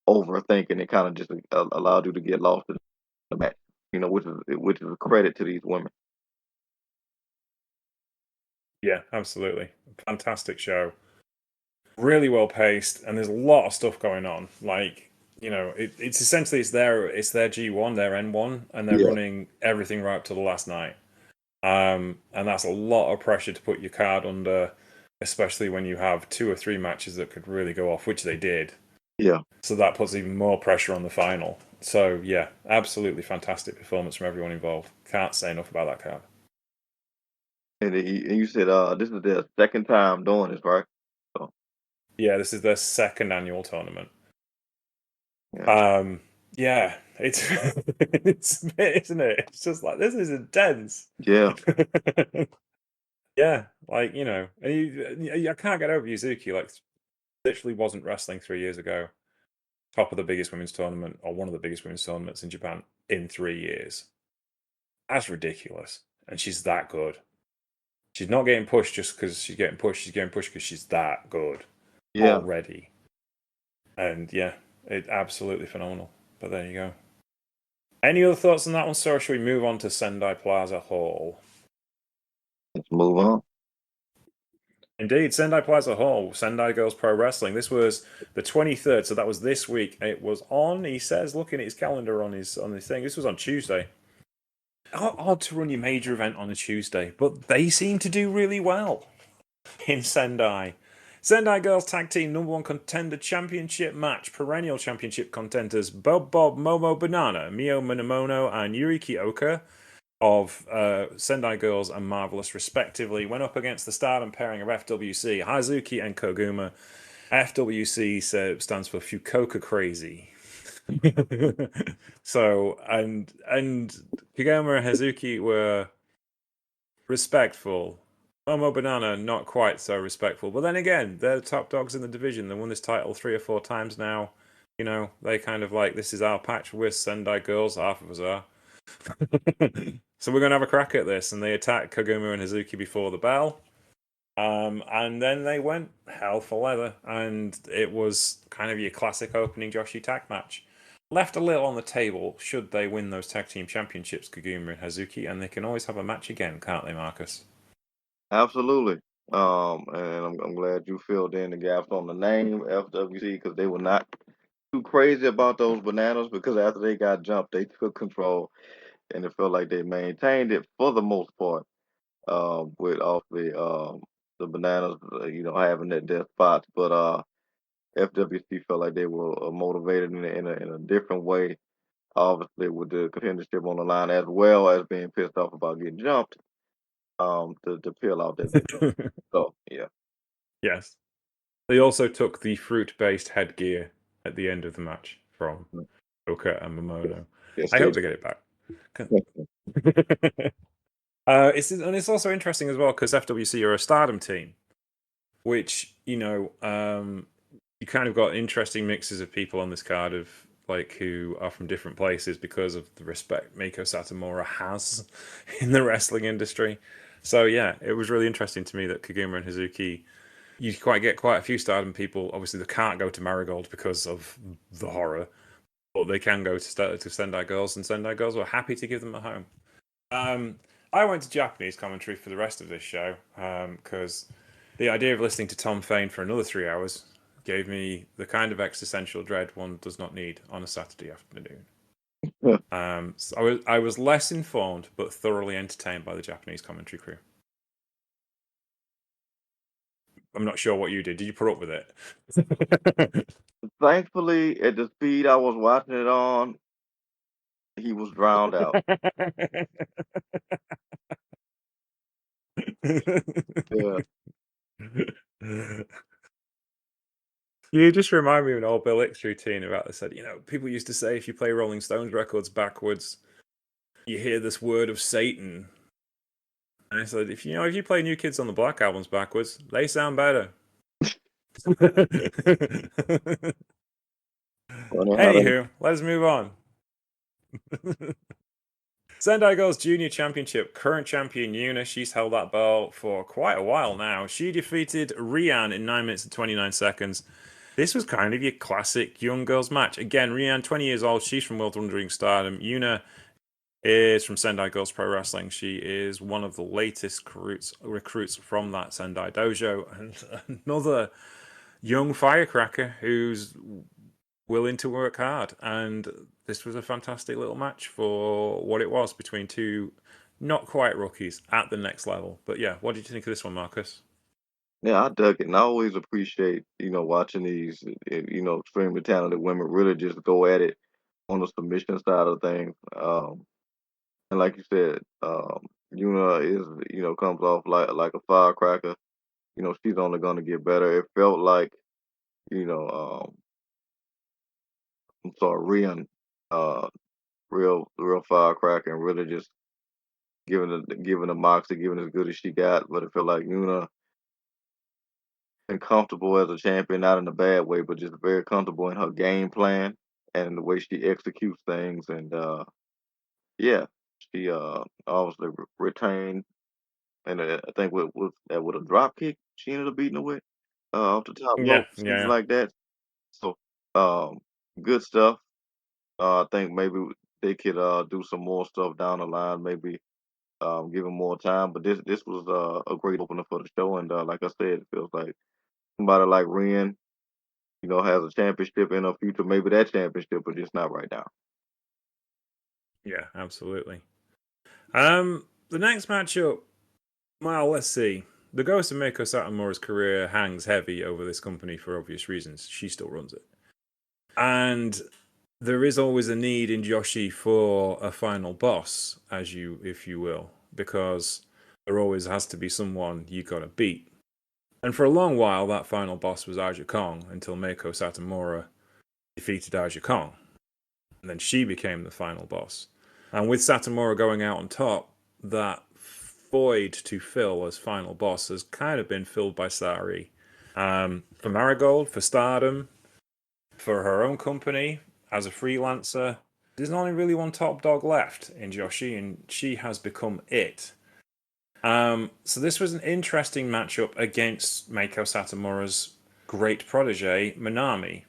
overthinking, it kind of just allowed you to get lost in the match. Which is a credit to these women. Yeah, absolutely. Fantastic show. Really well paced, and there's a lot of stuff going on. Like, it's essentially it's their G1, their N1, and they're Yeah, running everything right up to the last night. And that's a lot of pressure to put your card under, especially when you have 2 or 3 matches that could really go off, which they did. yeah. So that puts even more pressure on the final. So yeah, absolutely fantastic performance from everyone involved. Can't say enough about that card. And you said this is their second time doing this, right? So Yeah, this is their second annual tournament. yeah, Um, yeah, it's it's a bit, isn't it? It's just like this is intense. yeah, Yeah, like and I can't get over Yuzuki. Like, literally wasn't wrestling 3 years ago. Top of the biggest women's tournament, or one of the biggest women's tournaments in Japan in 3 years. That's ridiculous. And she's that good. She's not getting pushed just because she's getting pushed. She's getting pushed because she's that good yeah. already. And yeah, it absolutely phenomenal. But there you go. Any other thoughts on that one, sir? Or should we move on to Sendai Plaza Hall? Let's move on. Indeed, Sendai Plaza Hall, Sendai Girls Pro Wrestling. This was the 23rd, so that was this week. It was on, he says, looking at his calendar on his thing. This was on Tuesday. Odd to run your major event on a Tuesday, but they seem to do really well in Sendai. Sendai Girls Tag Team #1 Contender Championship match. Perennial Championship contenders Bob Momo Banana, Mio Minamono, and Yuri Kioka of Sendai Girls and Marvelous, respectively, went up against the Stardom pairing of FWC, Hazuki and Koguma. FWC stands for Fukuoka Crazy. So and Koguma and Hazuki were respectful. Momo Banana not quite so respectful, but then again, they're the top dogs in the division. They won this title 3 or 4 times now. They kind of like, this is our patch. We're Sendai Girls, half of us are. So we're gonna have a crack at this, and they attacked Koguma and Hazuki before the bell. And then they went hell for leather, and it was kind of your classic opening Joshi tag match. Left a little on the table should they win those tag team championships, Koguma and Hazuki, and they can always have a match again, can't they, Marcus? Absolutely. And I'm glad you filled in the gaps on the name FWC because they were not too crazy about those bananas because after they got jumped, they took control and it felt like they maintained it for the most part. With off the bananas, having their spots, but FWC felt like they were motivated in a different way. Obviously, with the contendership on the line, as well as being pissed off about getting jumped, to peel out that victory. So yeah, Yes. They also took the fruit-based headgear at the end of the match from mm, Oka and Momono. yes, I they hope they get it back. It's also interesting as well because FWC are a Stardom team, which you kind of got interesting mixes of people on this card of like who are from different places because of the respect Miko Satomura has in the wrestling industry. So yeah, it was really interesting to me that Koguma and Hazuki, you get quite a few Stardom people. Obviously, they can't go to Marigold because of the horror, but they can go to Sendai Girls, and Sendai Girls were happy to give them a home. I went to Japanese commentary for the rest of this show because the idea of listening to Tom Fain for another 3 hours gave me the kind of existential dread one does not need on a Saturday afternoon. So I was less informed but thoroughly entertained by the Japanese commentary crew. I'm not sure what you did. Did you put up with it? Thankfully, at the speed I was watching it on, he was drowned out. Yeah. You just remind me of an old Bill Hicks routine about this. Said, people used to say if you play Rolling Stones records backwards, you hear this word of Satan. And I said, if you play New Kids on the Block albums backwards, they sound better. Anywho, let's move on. Sendai Girls Junior Championship, current champion Yuna. She's held that belt for quite a while now. She defeated Rian in 9 minutes and 29 seconds. This was kind of your classic young girls match. Again, Rian, 20 years old. She's from World Wondering Stardom. Yuna is from Sendai Girls Pro Wrestling. She is one of the latest recruits from that Sendai dojo. And another young firecracker who's willing to work hard. And this was a fantastic little match for what it was between two not quite rookies at the next level. But yeah, what did you think of this one, Marcus? Yeah, I dug it, and I always appreciate, watching these, extremely talented women really just go at it on the submission side of things. And like you said, Yuna is, comes off like a firecracker. She's only going to get better. It felt like, you know, I'm sorry, Rian, uh, real firecracker, and really just giving the moxie, giving as good as she got. But it felt like Yuna and comfortable as a champion, not in a bad way, but just very comfortable in her game plan and the way she executes things. And yeah, she obviously retained, and I think with a drop kick, she ended up beating her with off the top Yeah, rope, something yeah. like that. So good stuff. I think maybe they could do some more stuff down the line, maybe give them more time. But this was a great opener for the show, and like I said, it feels like somebody like Ren, has a championship in her future. Maybe that championship, but just not right now. Yeah, absolutely. The next matchup, well, let's see. The ghost of Miko Satomura's career hangs heavy over this company for obvious reasons. She still runs it. And there is always a need in Joshi for a final boss, if you will, because there always has to be someone you gotta beat. And for a long while, that final boss was Aja Kong until Mako Satomura defeated Aja Kong. And then she became the final boss. And with Satomura going out on top, that void to fill as final boss has kind of been filled by Sari. For Marigold, for Stardom, for her own company, as a freelancer, there's only really one top dog left in Joshi, and she has become it. So this was an interesting matchup against Meiko Satomura's great protege, Minami.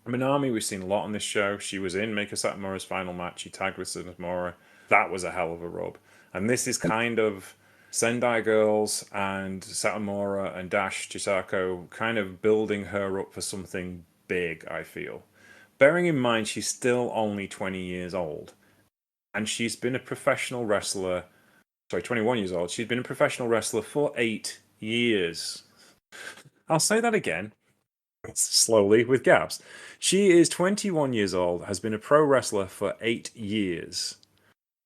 Minami, we've seen a lot on this show. She was in Meiko Satomura's final match. She tagged with Satomura. That was a hell of a rub. And this is kind of Sendai Girls and Satomura and Dash Chisako kind of building her up for something big, I feel. Bearing in mind she's still only 20 years old. And she's been a professional wrestler. 21 years old. She's been a professional wrestler for 8 years. I'll say that again, slowly with gaps. She is 21 years old, has been a pro wrestler for 8 years,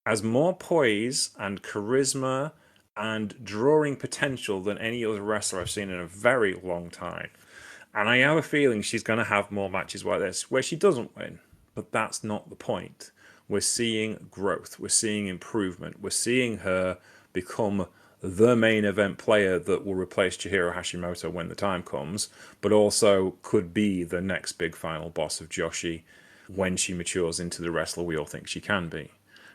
has more poise and charisma and drawing potential than any other wrestler I've seen in a very long time. And I have a feeling she's going to have more matches like this where she doesn't win. But that's not the point. We're seeing growth. We're seeing improvement. We're seeing her become the main event player that will replace Chihiro Hashimoto when the time comes, but also could be the next big final boss of Joshi when she matures into the wrestler we all think she can be.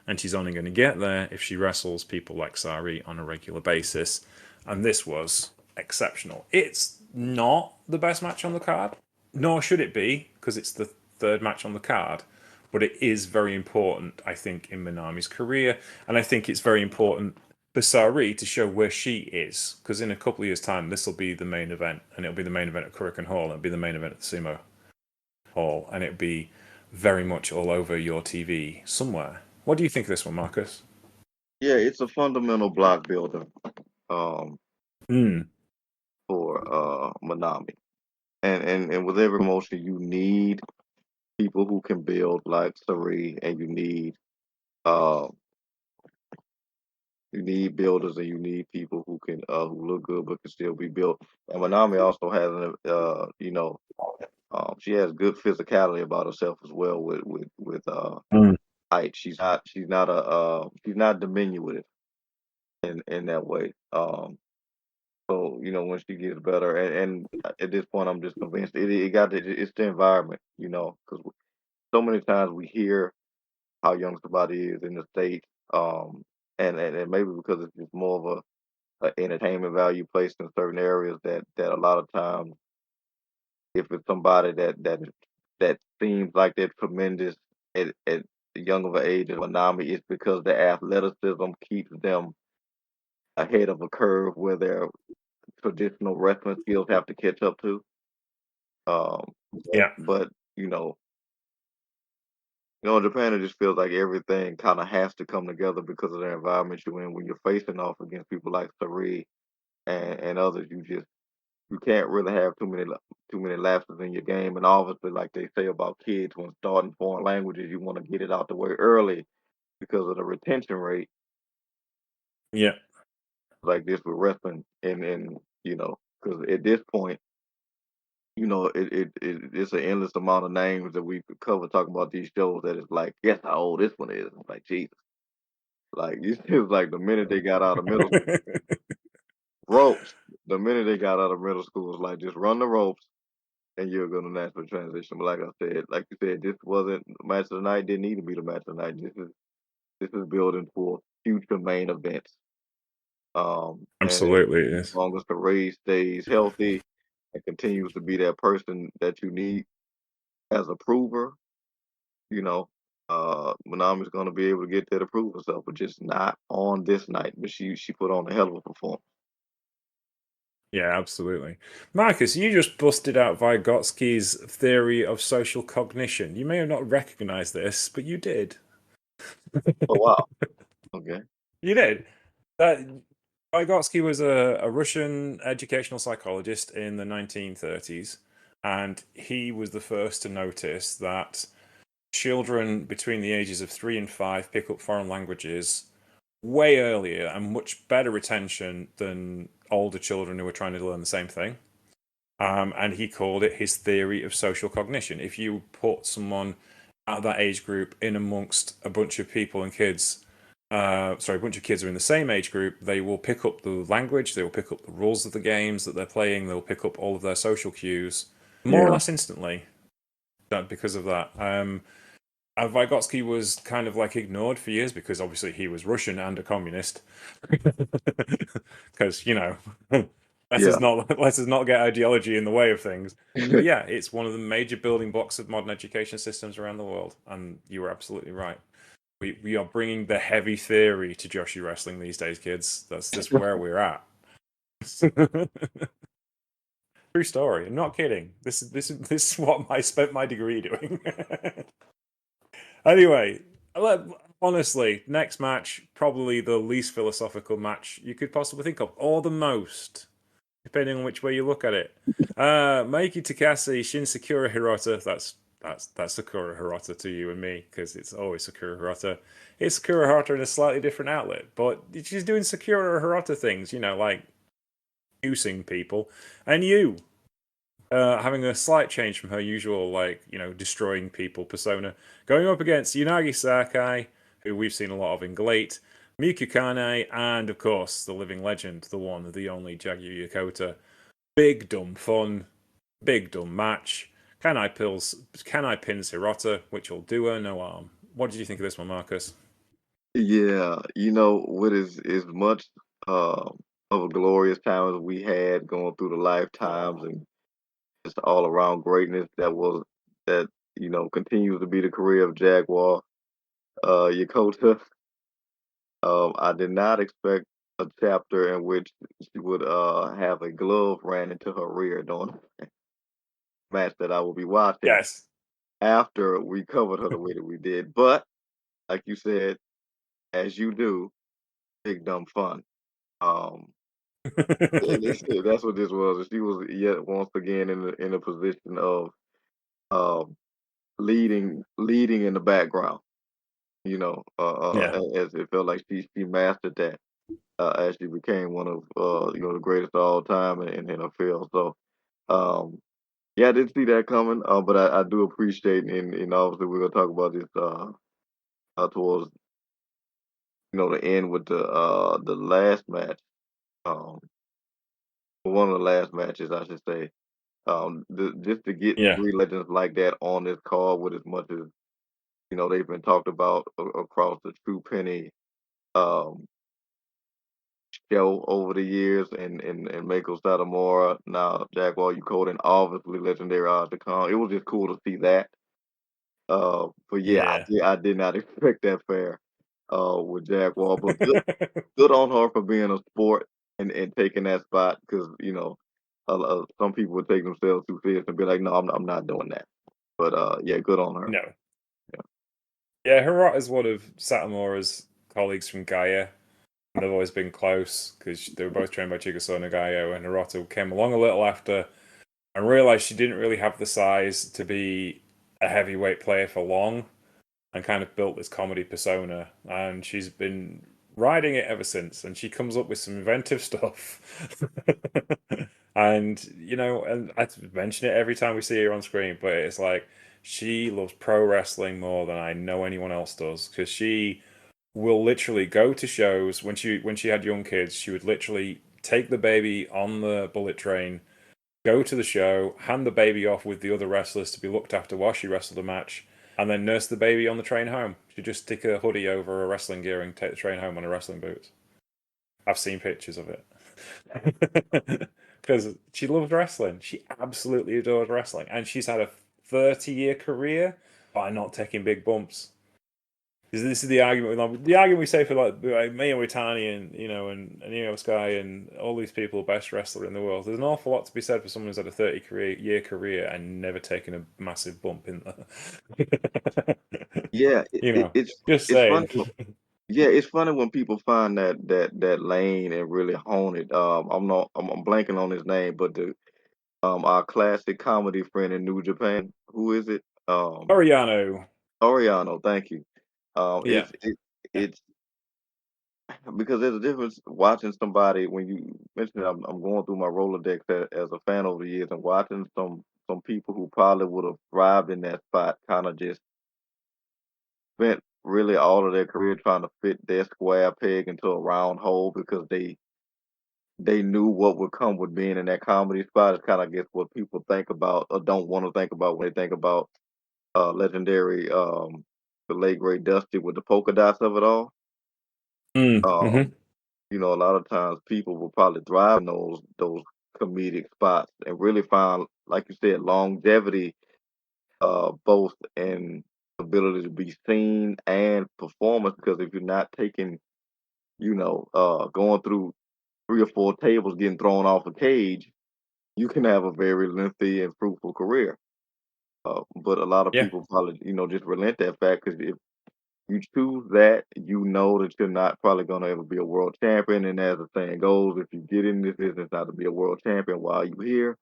And she's only going to get there if she wrestles people like Sari on a regular basis. And this was exceptional. It's not the best match on the card, nor should it be, because it's the third match on the card. But it is very important, I think, in Minami's career. And I think it's very important Basari to show where she is, because in a couple of years' time, this will be the main event, and it'll be the main event at Korakuen Hall, and it'll be the main event at the Sumo Hall, and it'll be very much all over your TV somewhere. What do you think of this one, Marcus? Yeah, it's a fundamental block builder um, Mm, for Manami. And with every motion, you need people who can build like Sari, and uh, you need builders, and you need people who can who look good but can still be built. And Manami also has she has good physicality about herself as well with mm. height. She's not diminutive in that way. So when she gets better, and at this point, I'm just convinced it's the environment, because so many times we hear how young somebody is in the States, and maybe because it's just more of a entertainment value placed in certain areas, that a lot of times, if it's somebody that seems like they're tremendous at young of an age as Manami, it's because the athleticism keeps them ahead of a curve where their traditional wrestling skills have to catch up to. Um, Yeah, but in Japan, it just feels like everything kind of has to come together because of the environment you're in. When you're facing off against people like Sari and others, you can't really have too many lapses in your game. And obviously, like they say about kids, when starting foreign languages, you want to get it out the way early because of the retention rate. yeah, Like this with wrestling, and because at this point, it's an endless amount of names that we could cover talking about these shows. That it's like, guess how old this one is? It's like Jesus. Like it's like the minute they got out of middle ropes, the minute they got out of middle school, it's like just run the ropes and you're gonna naturally transition. But like you said, this wasn't the match of the night. Didn't need to be the match of the night. This is building for future main events. And absolutely it as is. long as the Ray stays healthy and continues to be that person that you need as a prover, you know, Manami's gonna be able to get there to prove herself, but just not on this night. But she put on a hell of a performance. Yeah, absolutely. Marcus, you just busted out Vygotsky's theory of social cognition. You may have not recognized this, but you did. Oh wow. Okay. You did. That Vygotsky was a Russian educational psychologist in the 1930s, and he was the first to notice that children between the ages of 3 and 5 pick up foreign languages way earlier and much better retention than older children who are trying to learn the same thing. And he called it his theory of social cognition. If you put someone at that age group in amongst a bunch of people and kids, a bunch of kids are in the same age group, they will pick up the language, they will pick up the rules of the games that they're playing, they'll pick up all of their social cues more or Yeah. less instantly. Because of that. Vygotsky was kind of like ignored for years because obviously he was Russian and a communist. Because Yeah. let's us not get ideology in the way of things. But yeah, it's one of the major building blocks of modern education systems around the world, and you were absolutely right. We are bringing the heavy theory to Joshi wrestling these days, kids. That's just where we're at. True story. I'm not kidding. This is what I spent my degree doing. Anyway, honestly, next match, probably the least philosophical match you could possibly think of, or the most, depending on which way you look at it. Maiki Takase, Shin Sakura Hirota. That's Sakura Hirota to you and me, because it's always Sakura Hirota. It's Sakura Hirota in a slightly different outlet, but she's doing Sakura Hirota things, like using people. And you, having a slight change from her usual, destroying people persona, going up against Unagi Sakai, who we've seen a lot of in Glate, Miku Kane, and of course, the living legend, the one, the only Jagu Yokota. Big dumb fun, big dumb match. Can I pins Hirota, which will do her no harm. What did you think of this one, Marcus? Yeah. What is as much of a glorious time as we had going through the lifetimes and just all around greatness that continues to be the career of Jaguar Yokota. I did not expect a chapter in which she would have a glove ran into her rear during a match that I will be watching Yes. after we covered her the way that we did. But like you said, as you do, big dumb fun. Um, that's what this was. She was yet once again in a position of um, leading in the background. Yeah. As it felt like she mastered that as she became one of the greatest of all time in her field. So yeah, I didn't see that coming, but I do appreciate, and obviously we're gonna talk about this towards the end with the last match, um, one of the last matches, I should say. Just to get Yeah. three legends like that on this card with as much as they've been talked about across the True Penny um, show over the years, and Mako Satomura, now Jaguar Yokota, and obviously legendary odds to come. It was just cool to see that. But yeah, Yeah. I did not expect that fair with Jaguar, but good on her for being a sport and taking that spot because some people would take themselves too serious and be like, no, I'm not doing that. But yeah, good on her. No. Yeah, Hirata is one of Satomura's colleagues from Gaia. And they've always been close because they were both trained by Chigusa Nagayo, and Hirata came along a little after and realized she didn't really have the size to be a heavyweight player for long, and kind of built this comedy persona. And she's been riding it ever since. And she comes up with some inventive stuff. And and I mention it every time we see her on screen, but it's like she loves pro wrestling more than I know anyone else does because she will literally go to shows when she had young kids. She would literally take the baby on the bullet train, go to the show, hand the baby off with the other wrestlers to be looked after while she wrestled a match, and then nurse the baby on the train home. She'd just stick a hoodie over her wrestling gear and take the train home on her wrestling boots. I've seen pictures of it. Because she loves wrestling. She absolutely adores wrestling. And she's had a 30-year career by not taking big bumps. This is the argument. The argument we say for like Mia Watani and and Io Sky and all these people, best wrestler in the world. There's an awful lot to be said for someone who's had a 30-year career and never taken a massive bump in there. Yeah, Just it's funny. saying. Yeah, it's funny when people find that lane and really hone it. I'm blanking on his name, but the our classic comedy friend in New Japan, who is it? Oriano. Oriano, thank you. Yeah. It's because there's a difference watching somebody when you mentioned it, I'm going through my Rolodex as a fan over the years and watching some people who probably would have thrived in that spot kind of just spent really all of their career trying to fit their square peg into a round hole because they knew what would come with being in that comedy spot. It's kind of, I guess, what people think about or don't want to think about when they think about legendary the late great Dusty with the polka dots of it all. Mm-hmm. Um, a lot of times people will probably thrive in those comedic spots and really find, like you said, longevity, both in ability to be seen and performance. Because if you're not taking, going through 3 or 4 tables, getting thrown off a cage, you can have a very lengthy and fruitful career. But a lot of Yeah. people probably, just relent that fact because if you choose that, you know that you're not probably going to ever be a world champion. And as the saying goes, if you get in this business not to be a world champion while you're here,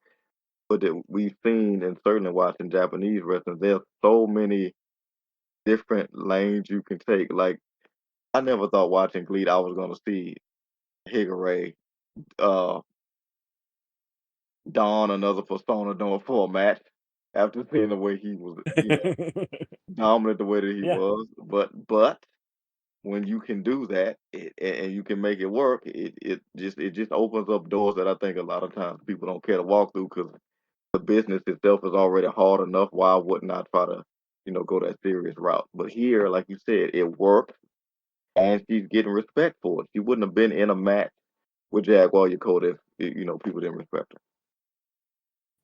but that we've seen and certainly watching Japanese wrestling, there's so many different lanes you can take. Like I never thought watching GLEAT I was going to see Higure uh, don another persona doing for a match after seeing the way he was, dominant the way that he Yeah. was. But when you can do that and you can make it work, it just opens up doors that I think a lot of times people don't care to walk through because the business itself is already hard enough. Why wouldn't I try to, go that serious route? But here, like you said, it worked and she's getting respect for it. She wouldn't have been in a match with Jaguar Yokota if people didn't respect her.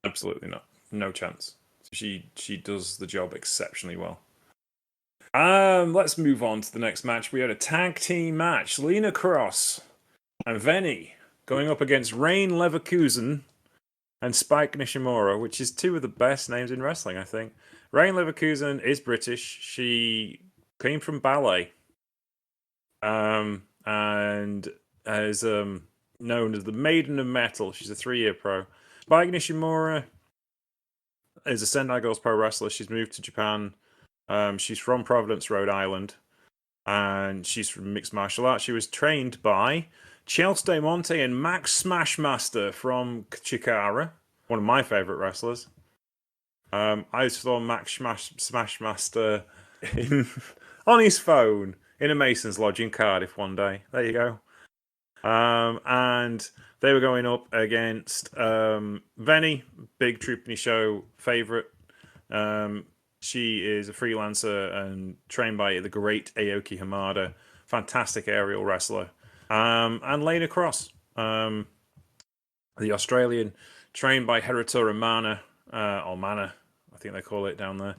Absolutely not. No chance. She does the job exceptionally well. Let's move on to the next match. We had a tag team match. Lena Cross And Veni going up against Rain Leverkusen and Spike Nishimura, which is two of the best names in wrestling, I think. Rain Leverkusen is British. She came from ballet, and is known as the Maiden of Metal. She's a 3-year pro. Spike Nishimura is a Sendai Girls Pro wrestler. She's moved to Japan. She's from Providence, Rhode Island, and she's from mixed martial arts. She was trained by Chelsea Monte and Max Smashmaster from Chikara, one of my favorite wrestlers. I saw Max Smashmaster on his phone in a Mason's Lodge in Cardiff one day. There you go. And they were going up against Veni, big Trupany Show favorite. She is a freelancer and trained by the great Aoki Hamada, fantastic aerial wrestler. And Lena Cross, the Australian, trained by Heratora Mana, or Mana, I think they call it down there.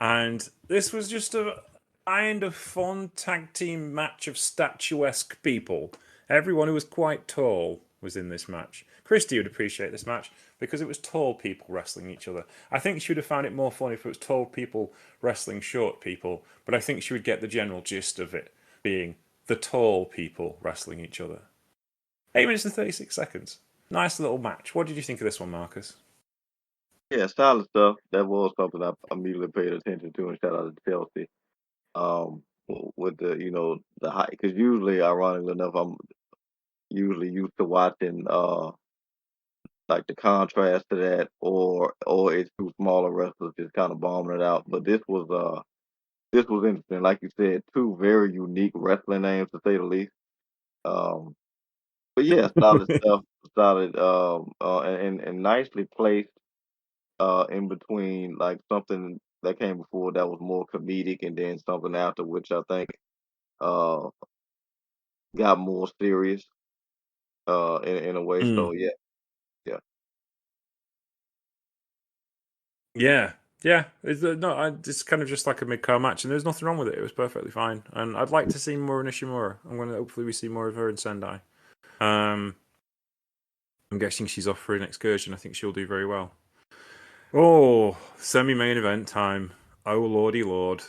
And this was just a kind of fun tag team match of statuesque people. Everyone who was quite tall was in this match. Christy would appreciate this match because it was tall people wrestling each other. I think she would have found it more fun if it was tall people wrestling short people, but I think she would get the general gist of it being the tall people wrestling each other. 8 minutes and 36 seconds. Nice little match. What did you think of this one, Marcus? Yeah, solid stuff. That was something I immediately paid attention to, and shout out to Chelsea. With the the height, because usually, ironically enough, I'm usually used to watching like the contrast to that, or it's two smaller wrestlers just kind of bombing it out. But this was interesting. Like you said, two very unique wrestling names to say the least. Um, but yeah, solid stuff, solid, and nicely placed in between like something that came before that was more comedic, and then something after which I think uh got more serious in a way. So yeah, yeah. Yeah, yeah. It's kind of just like a mid-card match, and there's nothing wrong with it. It was perfectly fine, and I'd like to see more of Nishimura. Hopefully we see more of her in Sendai. I'm guessing she's off for an excursion. I think she'll do very well. Oh, semi-main event time. Oh lordy lord.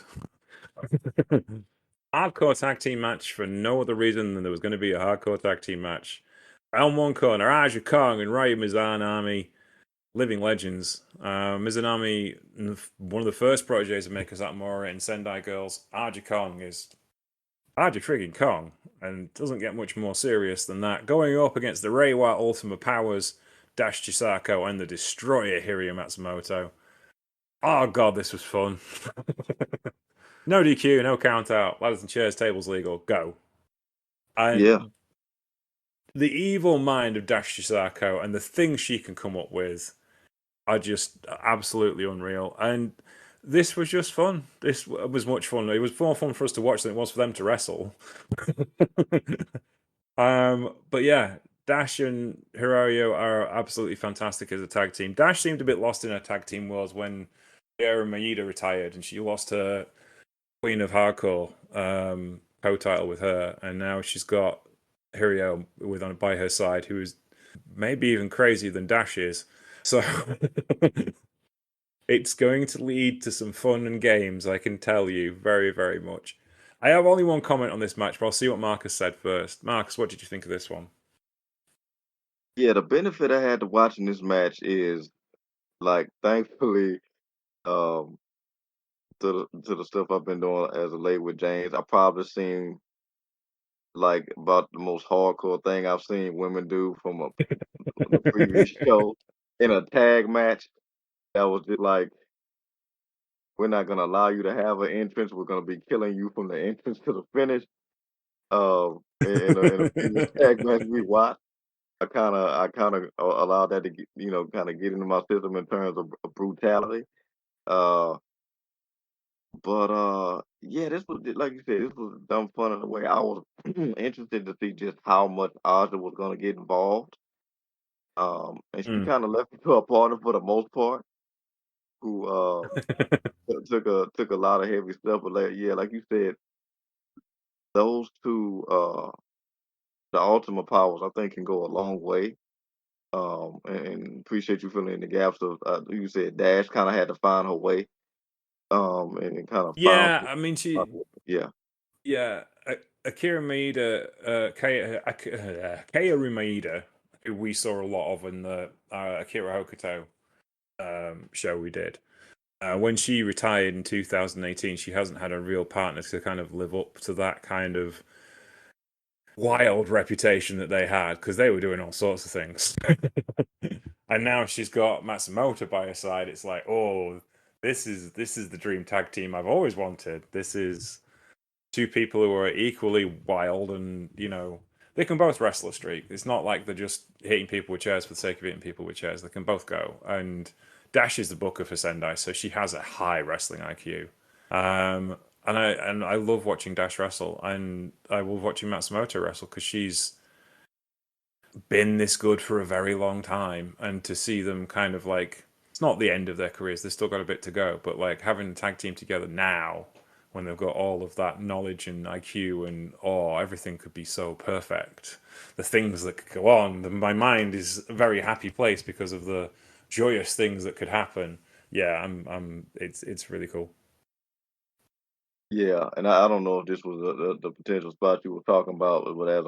Hardcore tag team match for no other reason than there was going to be a hardcore tag team match. On one corner, Aja Kong and Ryu Mizunami, living legends. Mizunami, one of the first proteges of Mika Satomura in Sendai Girls. Aja Kong is Aja friggin' Kong, and doesn't get much more serious than that. Going up against the Reiwa Ultima Powers, Dash Chisako, and the Destroyer Hiroyo Matsumoto. Oh god, this was fun. No DQ, no count out. Ladders and chairs, tables legal. Go. And Yeah, the evil mind of Dash Chisako and the things she can come up with are just absolutely unreal. And this was just fun. This was much fun. It was more fun for us to watch than it was for them to wrestle. But yeah, Dash and Hiroyo are absolutely fantastic as a tag team. Dash seemed a bit lost in her tag team worlds when Era Maeda retired and she lost her Queen of Hardcore co-title with her, and now she's got Hiroyo by her side, who is maybe even crazier than Dash is. So it's going to lead to some fun and games, I can tell you, very, very much. I have only one comment on this match, but I'll see what Marcus said first. Marcus, what did you think of this one? yeah. The benefit I had to watching this match is like, thankfully, um, to the stuff I've been doing as of late with James, I probably seen like about the most hardcore thing I've seen women do from the previous show in a tag match. That was just like, we're not gonna allow you to have an entrance. We're gonna be killing you from the entrance to the finish. In a previous tag match we watched, I kind of allowed that to get, kind of get into my system in terms of brutality. Uh, but yeah, this was like you said, this was dumb fun in a way. I was interested to see just how much Aja was gonna get involved. And she Mm. kind of left it to her partner for the most part, who took a lot of heavy stuff. But like, yeah, like you said, those two the ultimate powers, I think, can go a long way. And appreciate you filling in the gaps of you said Dash kind of had to find her way. And kind of found Yeah, I mean, yeah. yeah, Akira Maeda, Keiichi Maeda, who we saw a lot of in the Akira Hokuto show we did. When she retired in 2018, she hasn't had a real partner to kind of live up to that kind of wild reputation that they had, because they were doing all sorts of things. And now she's got Matsumoto by her side. It's like, oh, this is the dream tag team I've always wanted. This is two people who are equally wild, and they can both wrestle a streak. It's not like they're just hitting people with chairs for the sake of hitting people with chairs. They can both go. And Dash is the booker for Sendai, so she has a high wrestling IQ. And I love watching Dash wrestle, and I love watching Matsumoto wrestle, because she's been this good for a very long time. And to see them kind of like, it's not the end of their careers, they've still got a bit to go, but like having a tag team together now, when they've got all of that knowledge and IQ, and everything could be so perfect. The things that could go on, my mind is a very happy place because of the joyous things that could happen. Yeah, it's really cool. Yeah, and I don't know if this was the potential spot you were talking about, but as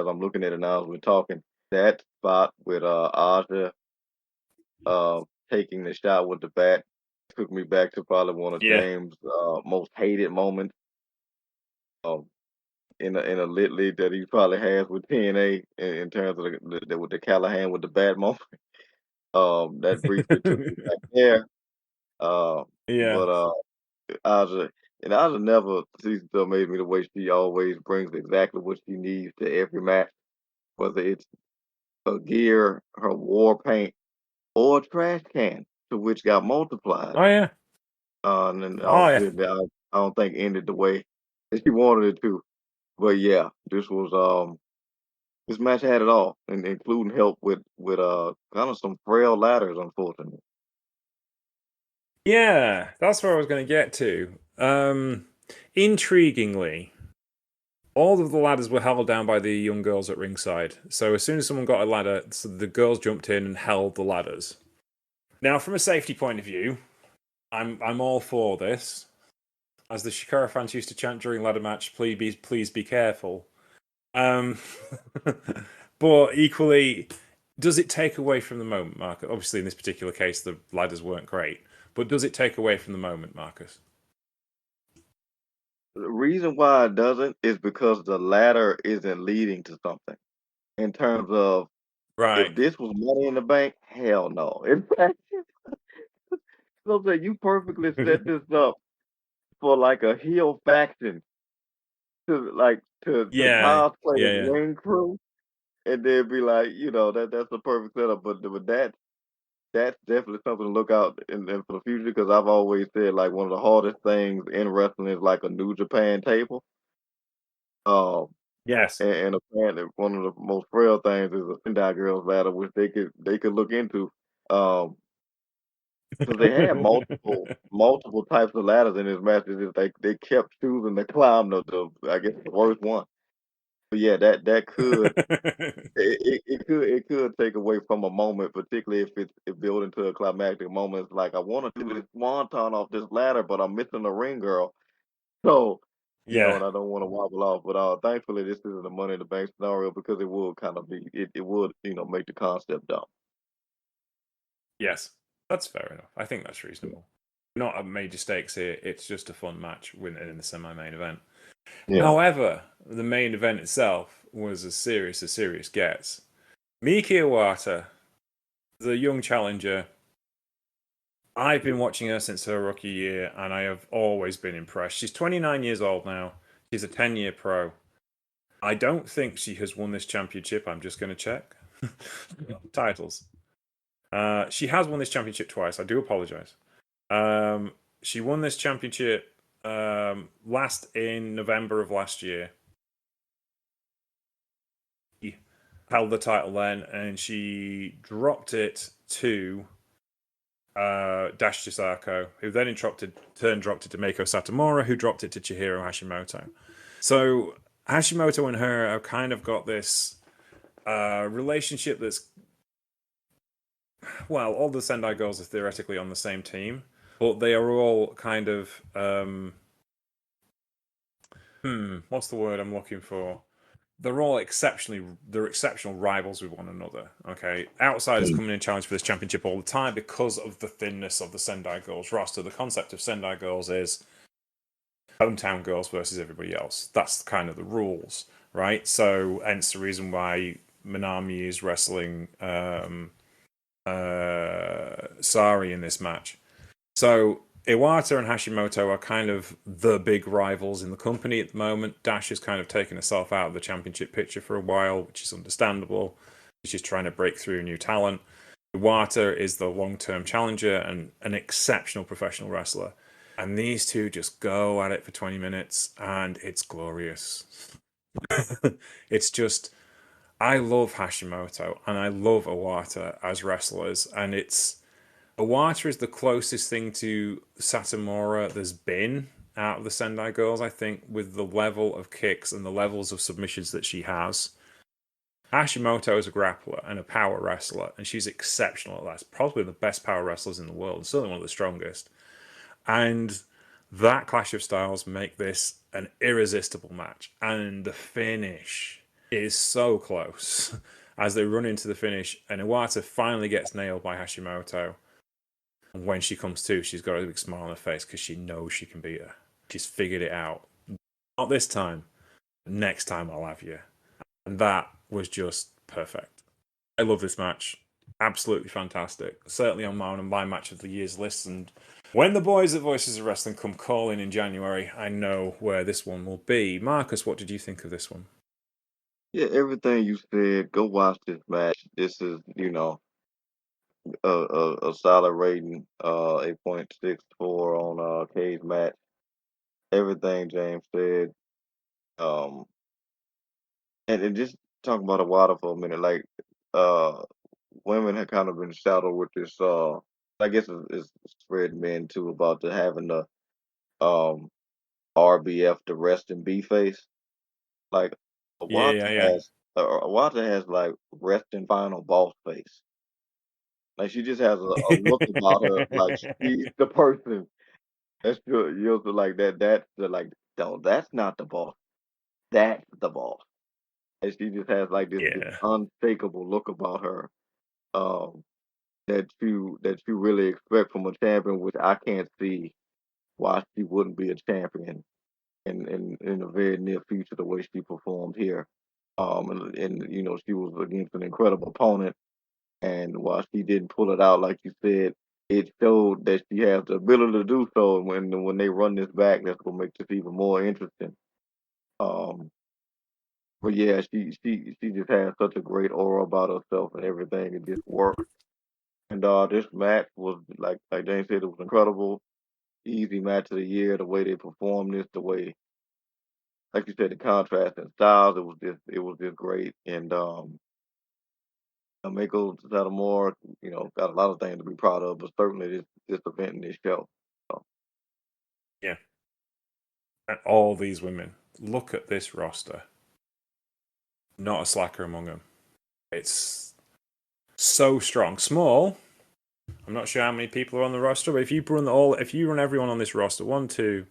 I'm looking at it now as we're talking, that spot with Aja taking the shot with the bat took me back to probably one of Yeah. James' most hated moments um, in a lit league that he probably has with TNA in terms of with the Callahan with the bat moment. That briefly took me back there. Uh, Yeah. but Aja and Aja never ceases to amaze me the way she always brings exactly what she needs to every match, whether it's her gear, her war paint, or a trash can, to which got multiplied. Oh yeah. And then Oh yeah. obviously I don't think ended the way that she wanted it to. But yeah, this match had it all, and including help with kind of some frail ladders, unfortunately. Yeah, that's where I was going to get to. Intriguingly, all of the ladders were held down by the young girls at ringside. So as soon as someone got a ladder, so the girls jumped in and held the ladders. Now, from a safety point of view, I'm all for this. As the Shikara fans used to chant during ladder match, please be careful. Um, but equally, does it take away from the moment, Marcus? Obviously, in this particular case, the ladders weren't great. But does it take away from the moment, Marcus? The reason why it doesn't is because the ladder isn't leading to something. In terms of if Right. this was Money in the Bank, hell no. In fact, so that you perfectly set this up for like a heel faction to Yeah, cosplay as yeah, yeah. ring crew, and then be like, that's the perfect setup. But with that's definitely something to look out in for the future, because I've always said like one of the hardest things in wrestling is like a New Japan table. Um, Yes. and apparently one of the most frail things is a Sendai girls ladder, which they could look into. Um, because they had multiple types of ladders in this match. It's just they kept choosing to climb the I guess the worst one. But yeah, that could it could take away from a moment, particularly if it's built into a climactic moment. It's like I want to do this swanton off this ladder, but I'm missing the ring girl. So Yeah. and I don't want to wobble off. But thankfully, this isn't a Money in the Bank scenario, because it would kind of be it would make the concept dumb. Yes. That's fair enough. I think that's reasonable. Not a major stakes here. It's just a fun match in the semi-main event. Yeah. However, the main event itself was as serious gets. Mika Iwata, the young challenger. I've been watching her since her rookie year, and I have always been impressed. She's 29 years old now. She's a 10-year pro. I don't think she has won this championship. I'm just going to check. Titles. She has won this championship twice. I do apologize. She won this championship last in November of last year. She held the title then, and she dropped it to Dash Chisako, who then dropped it to Meiko Satomura, who dropped it to Chihiro Hashimoto. So Hashimoto and her have kind of got this relationship that's, well, all the Sendai girls are theoretically on the same team, but they are all kind of what's the word I'm looking for? They're all exceptional rivals with one another. Okay, outsiders coming in challenge for this championship all the time because of the thinness of the Sendai girls roster. The concept of Sendai girls is hometown girls versus everybody else. That's kind of the rules, right? So hence the reason why Minami is wrestling Sari in this match. So Iwata and Hashimoto are kind of the big rivals in the company at the moment. Dash has kind of taken herself out of the championship picture for a while, which is understandable. She's trying to break through new talent. Iwata is the long-term challenger and an exceptional professional wrestler. And these two just go at it for 20 minutes, and it's glorious. It's just, I love Hashimoto and I love Iwata as wrestlers, and Iwata is the closest thing to Satomura there's been out of the Sendai girls, I think, with the level of kicks and the levels of submissions that she has. Hashimoto is a grappler and a power wrestler, and she's exceptional at that. Probably the best power wrestlers in the world, and certainly one of the strongest. And that clash of styles make this an irresistible match. And the finish is so close as they run into the finish, and Iwata finally gets nailed by Hashimoto. And when she comes to, she's got a big smile on her face because she knows she can beat her. She's figured it out. Not this time. Next time I'll have you. And that was just perfect. I love this match. Absolutely fantastic. Certainly on my match of the year's list. And when the boys at Voices of Wrestling come calling in January, I know where this one will be. Marcus, what did you think of this one? Yeah, everything you said, go watch this match. This is, a solid rating, 8.64 on Cage Match. Everything James said. Um, and just talking about the water for a minute, like uh, women have kind of been shadowed with this. I guess it's spread men too about the having the um RBF, the resting B face. Like Wata Yeah. Wata has like resting final boss face. Like she just has a look about her, like she's the person that's you'll feel like that. That's the like, no, that's not the boss. That's the boss. And she just has like this Yeah. unshakable look about her. Um, that you really expect from a champion, which I can't see why she wouldn't be a champion in the very near future the way she performed here. And she was against an incredible opponent, and while she didn't pull it out like you said, it showed that she has the ability to do so. And when they run this back, that's gonna make this even more interesting. Um, but yeah, she just has such a great aura about herself and everything. It just works. And this match was like James said, it was incredible. Easy match of the year. The way they performed this, the way, like you said, the contrast in styles, it was just great. And Mako Satomura, got a lot of things to be proud of, but certainly this event and this show. So, Yeah. And all these women. Look at this roster. Not a slacker among them. It's so strong. Small. I'm not sure how many people are on the roster, but if you run everyone on this roster, 1, 2,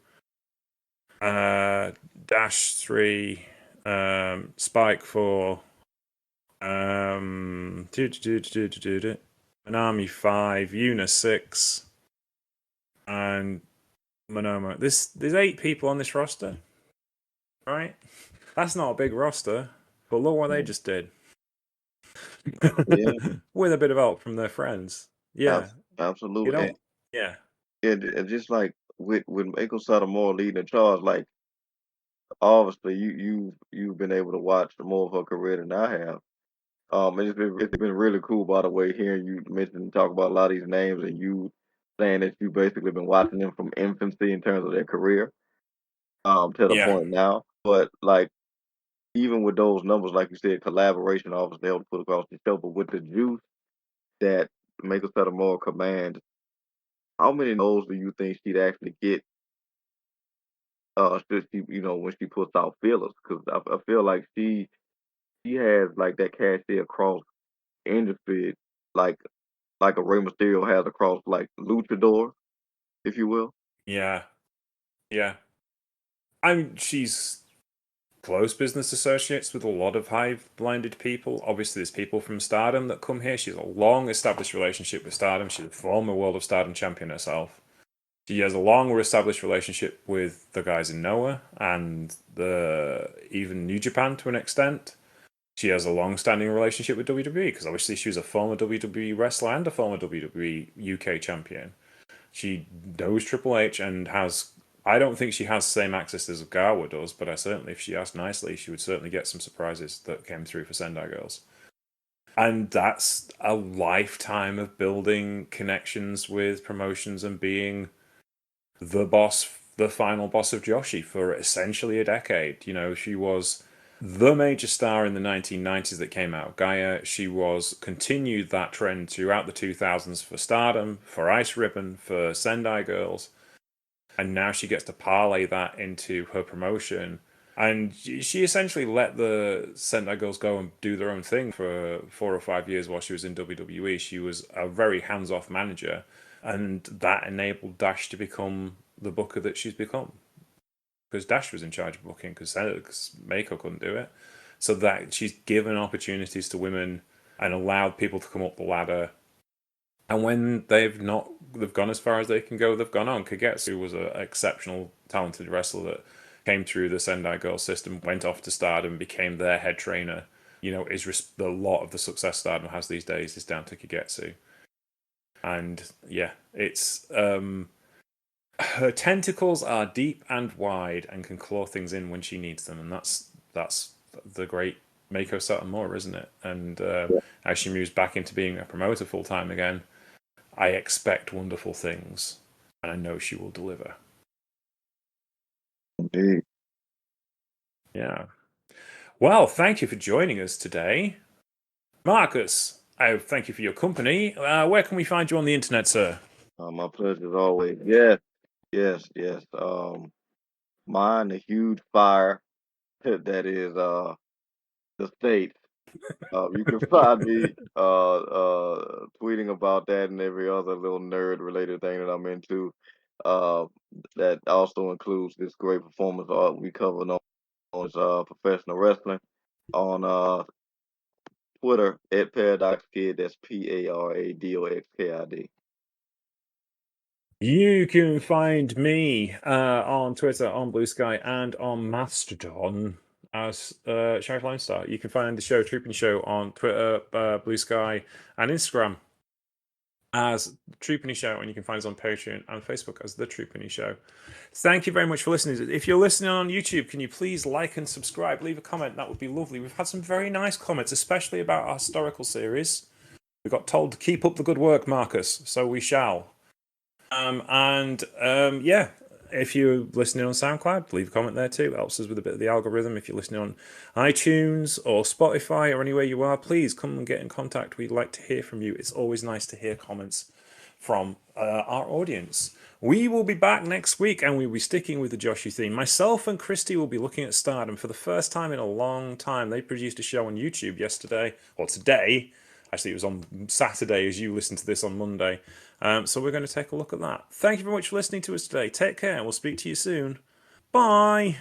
Dash 3, Spike 4, An Army 5, Una 6, and Monoma. There's 8 people on this roster, right? That's not a big roster, but look what they just did. yeah, With a bit of help from their friends. Yeah. You absolutely. know, yeah. And just like with Mako Satomura leading the charge, like obviously you've been able to watch more of her career than I have. It's been really cool, by the way, hearing you mention talk about a lot of these names and you saying that you basically been watching them from infancy in terms of their career, to the Yeah. point now. But like even with those numbers, like you said, collaboration obviously helped put across the show. But with the juice that Mako Satomura commands, how many no's do you think she'd actually get should she, when she puts out fillers, because I feel like she has like that cachet across industry, like a Rey Mysterio has across like luchador, if you will. Yeah, yeah. She's close business associates with a lot of high-blinded people. Obviously, there's people from Stardom that come here. She's a long-established relationship with Stardom. She's a former World of Stardom champion herself. She has a long-established relationship with the guys in Noah and even New Japan to an extent. She has a long-standing relationship with WWE because obviously she was a former WWE wrestler and a former WWE UK champion. She knows Triple H and has. I don't think she has the same access as Gawa does, but I certainly, if she asked nicely, she would certainly get some surprises that came through for Sendai Girls. And that's a lifetime of building connections with promotions and being the boss, the final boss of Joshi for essentially a decade. She was the major star in the 1990s that came out of Gaia. She continued that trend throughout the 2000s for Stardom, for Ice Ribbon, for Sendai Girls. And now she gets to parlay that into her promotion. And she essentially let the Sendai Girls go and do their own thing for 4 or 5 years while she was in WWE. She was a very hands-off manager. And that enabled Dash to become the booker that she's become. Because Dash was in charge of booking, because Meiko couldn't do it. So that she's given opportunities to women and allowed people to come up the ladder. And when they've gone as far as they can go, they've gone on. Kagetsu was an exceptional, talented wrestler that came through the Sendai Girls system, went off to Stardom, became their head trainer. A lot of the success Stardom has these days is down to Kagetsu. And yeah, it's her tentacles are deep and wide and can claw things in when she needs them, and that's the great Meiko Satomura, isn't it? And as she moves back into being a promoter full time again, I expect wonderful things, and I know she will deliver. Indeed. Yeah. Well, thank you for joining us today, Marcus. I thank you for your company. Where can we find you on the internet, sir? My pleasure as always. Yes, yes, yes. Mine the huge fire that is the state. You can find me tweeting about that and every other little nerd related thing that I'm into. Uh, that also includes this great performance art we covered on professional wrestling on Twitter at Paradox Kid. That's PARADOXKID. You can find me on Twitter, on Blue Sky, and on Mastodon as Sheriff Lone Star. You can find the show, Trooping Show, on Twitter, Blue Sky, and Instagram as Trooping Show, and you can find us on Patreon and Facebook as The Trooping Show. Thank you very much for listening. If you're listening on YouTube, can you please like and subscribe? Leave a comment. That would be lovely. We've had some very nice comments, especially about our historical series. We got told to keep up the good work, Marcus, so we shall. Yeah, if you're listening on SoundCloud, leave a comment there too. It helps us with a bit of the algorithm. If you're listening on iTunes or Spotify or anywhere you are, please come and get in contact. We'd like to hear from you. It's always nice to hear comments from our audience. We will be back next week and we'll be sticking with the Joshi theme. Myself and Christy will be looking at Stardom for the first time in a long time. They produced a show on YouTube yesterday, or today. Actually, it was on Saturday as you listen to this on Monday. So we're going to take a look at that. Thank you very much for listening to us today. Take care. We'll speak to you soon. Bye.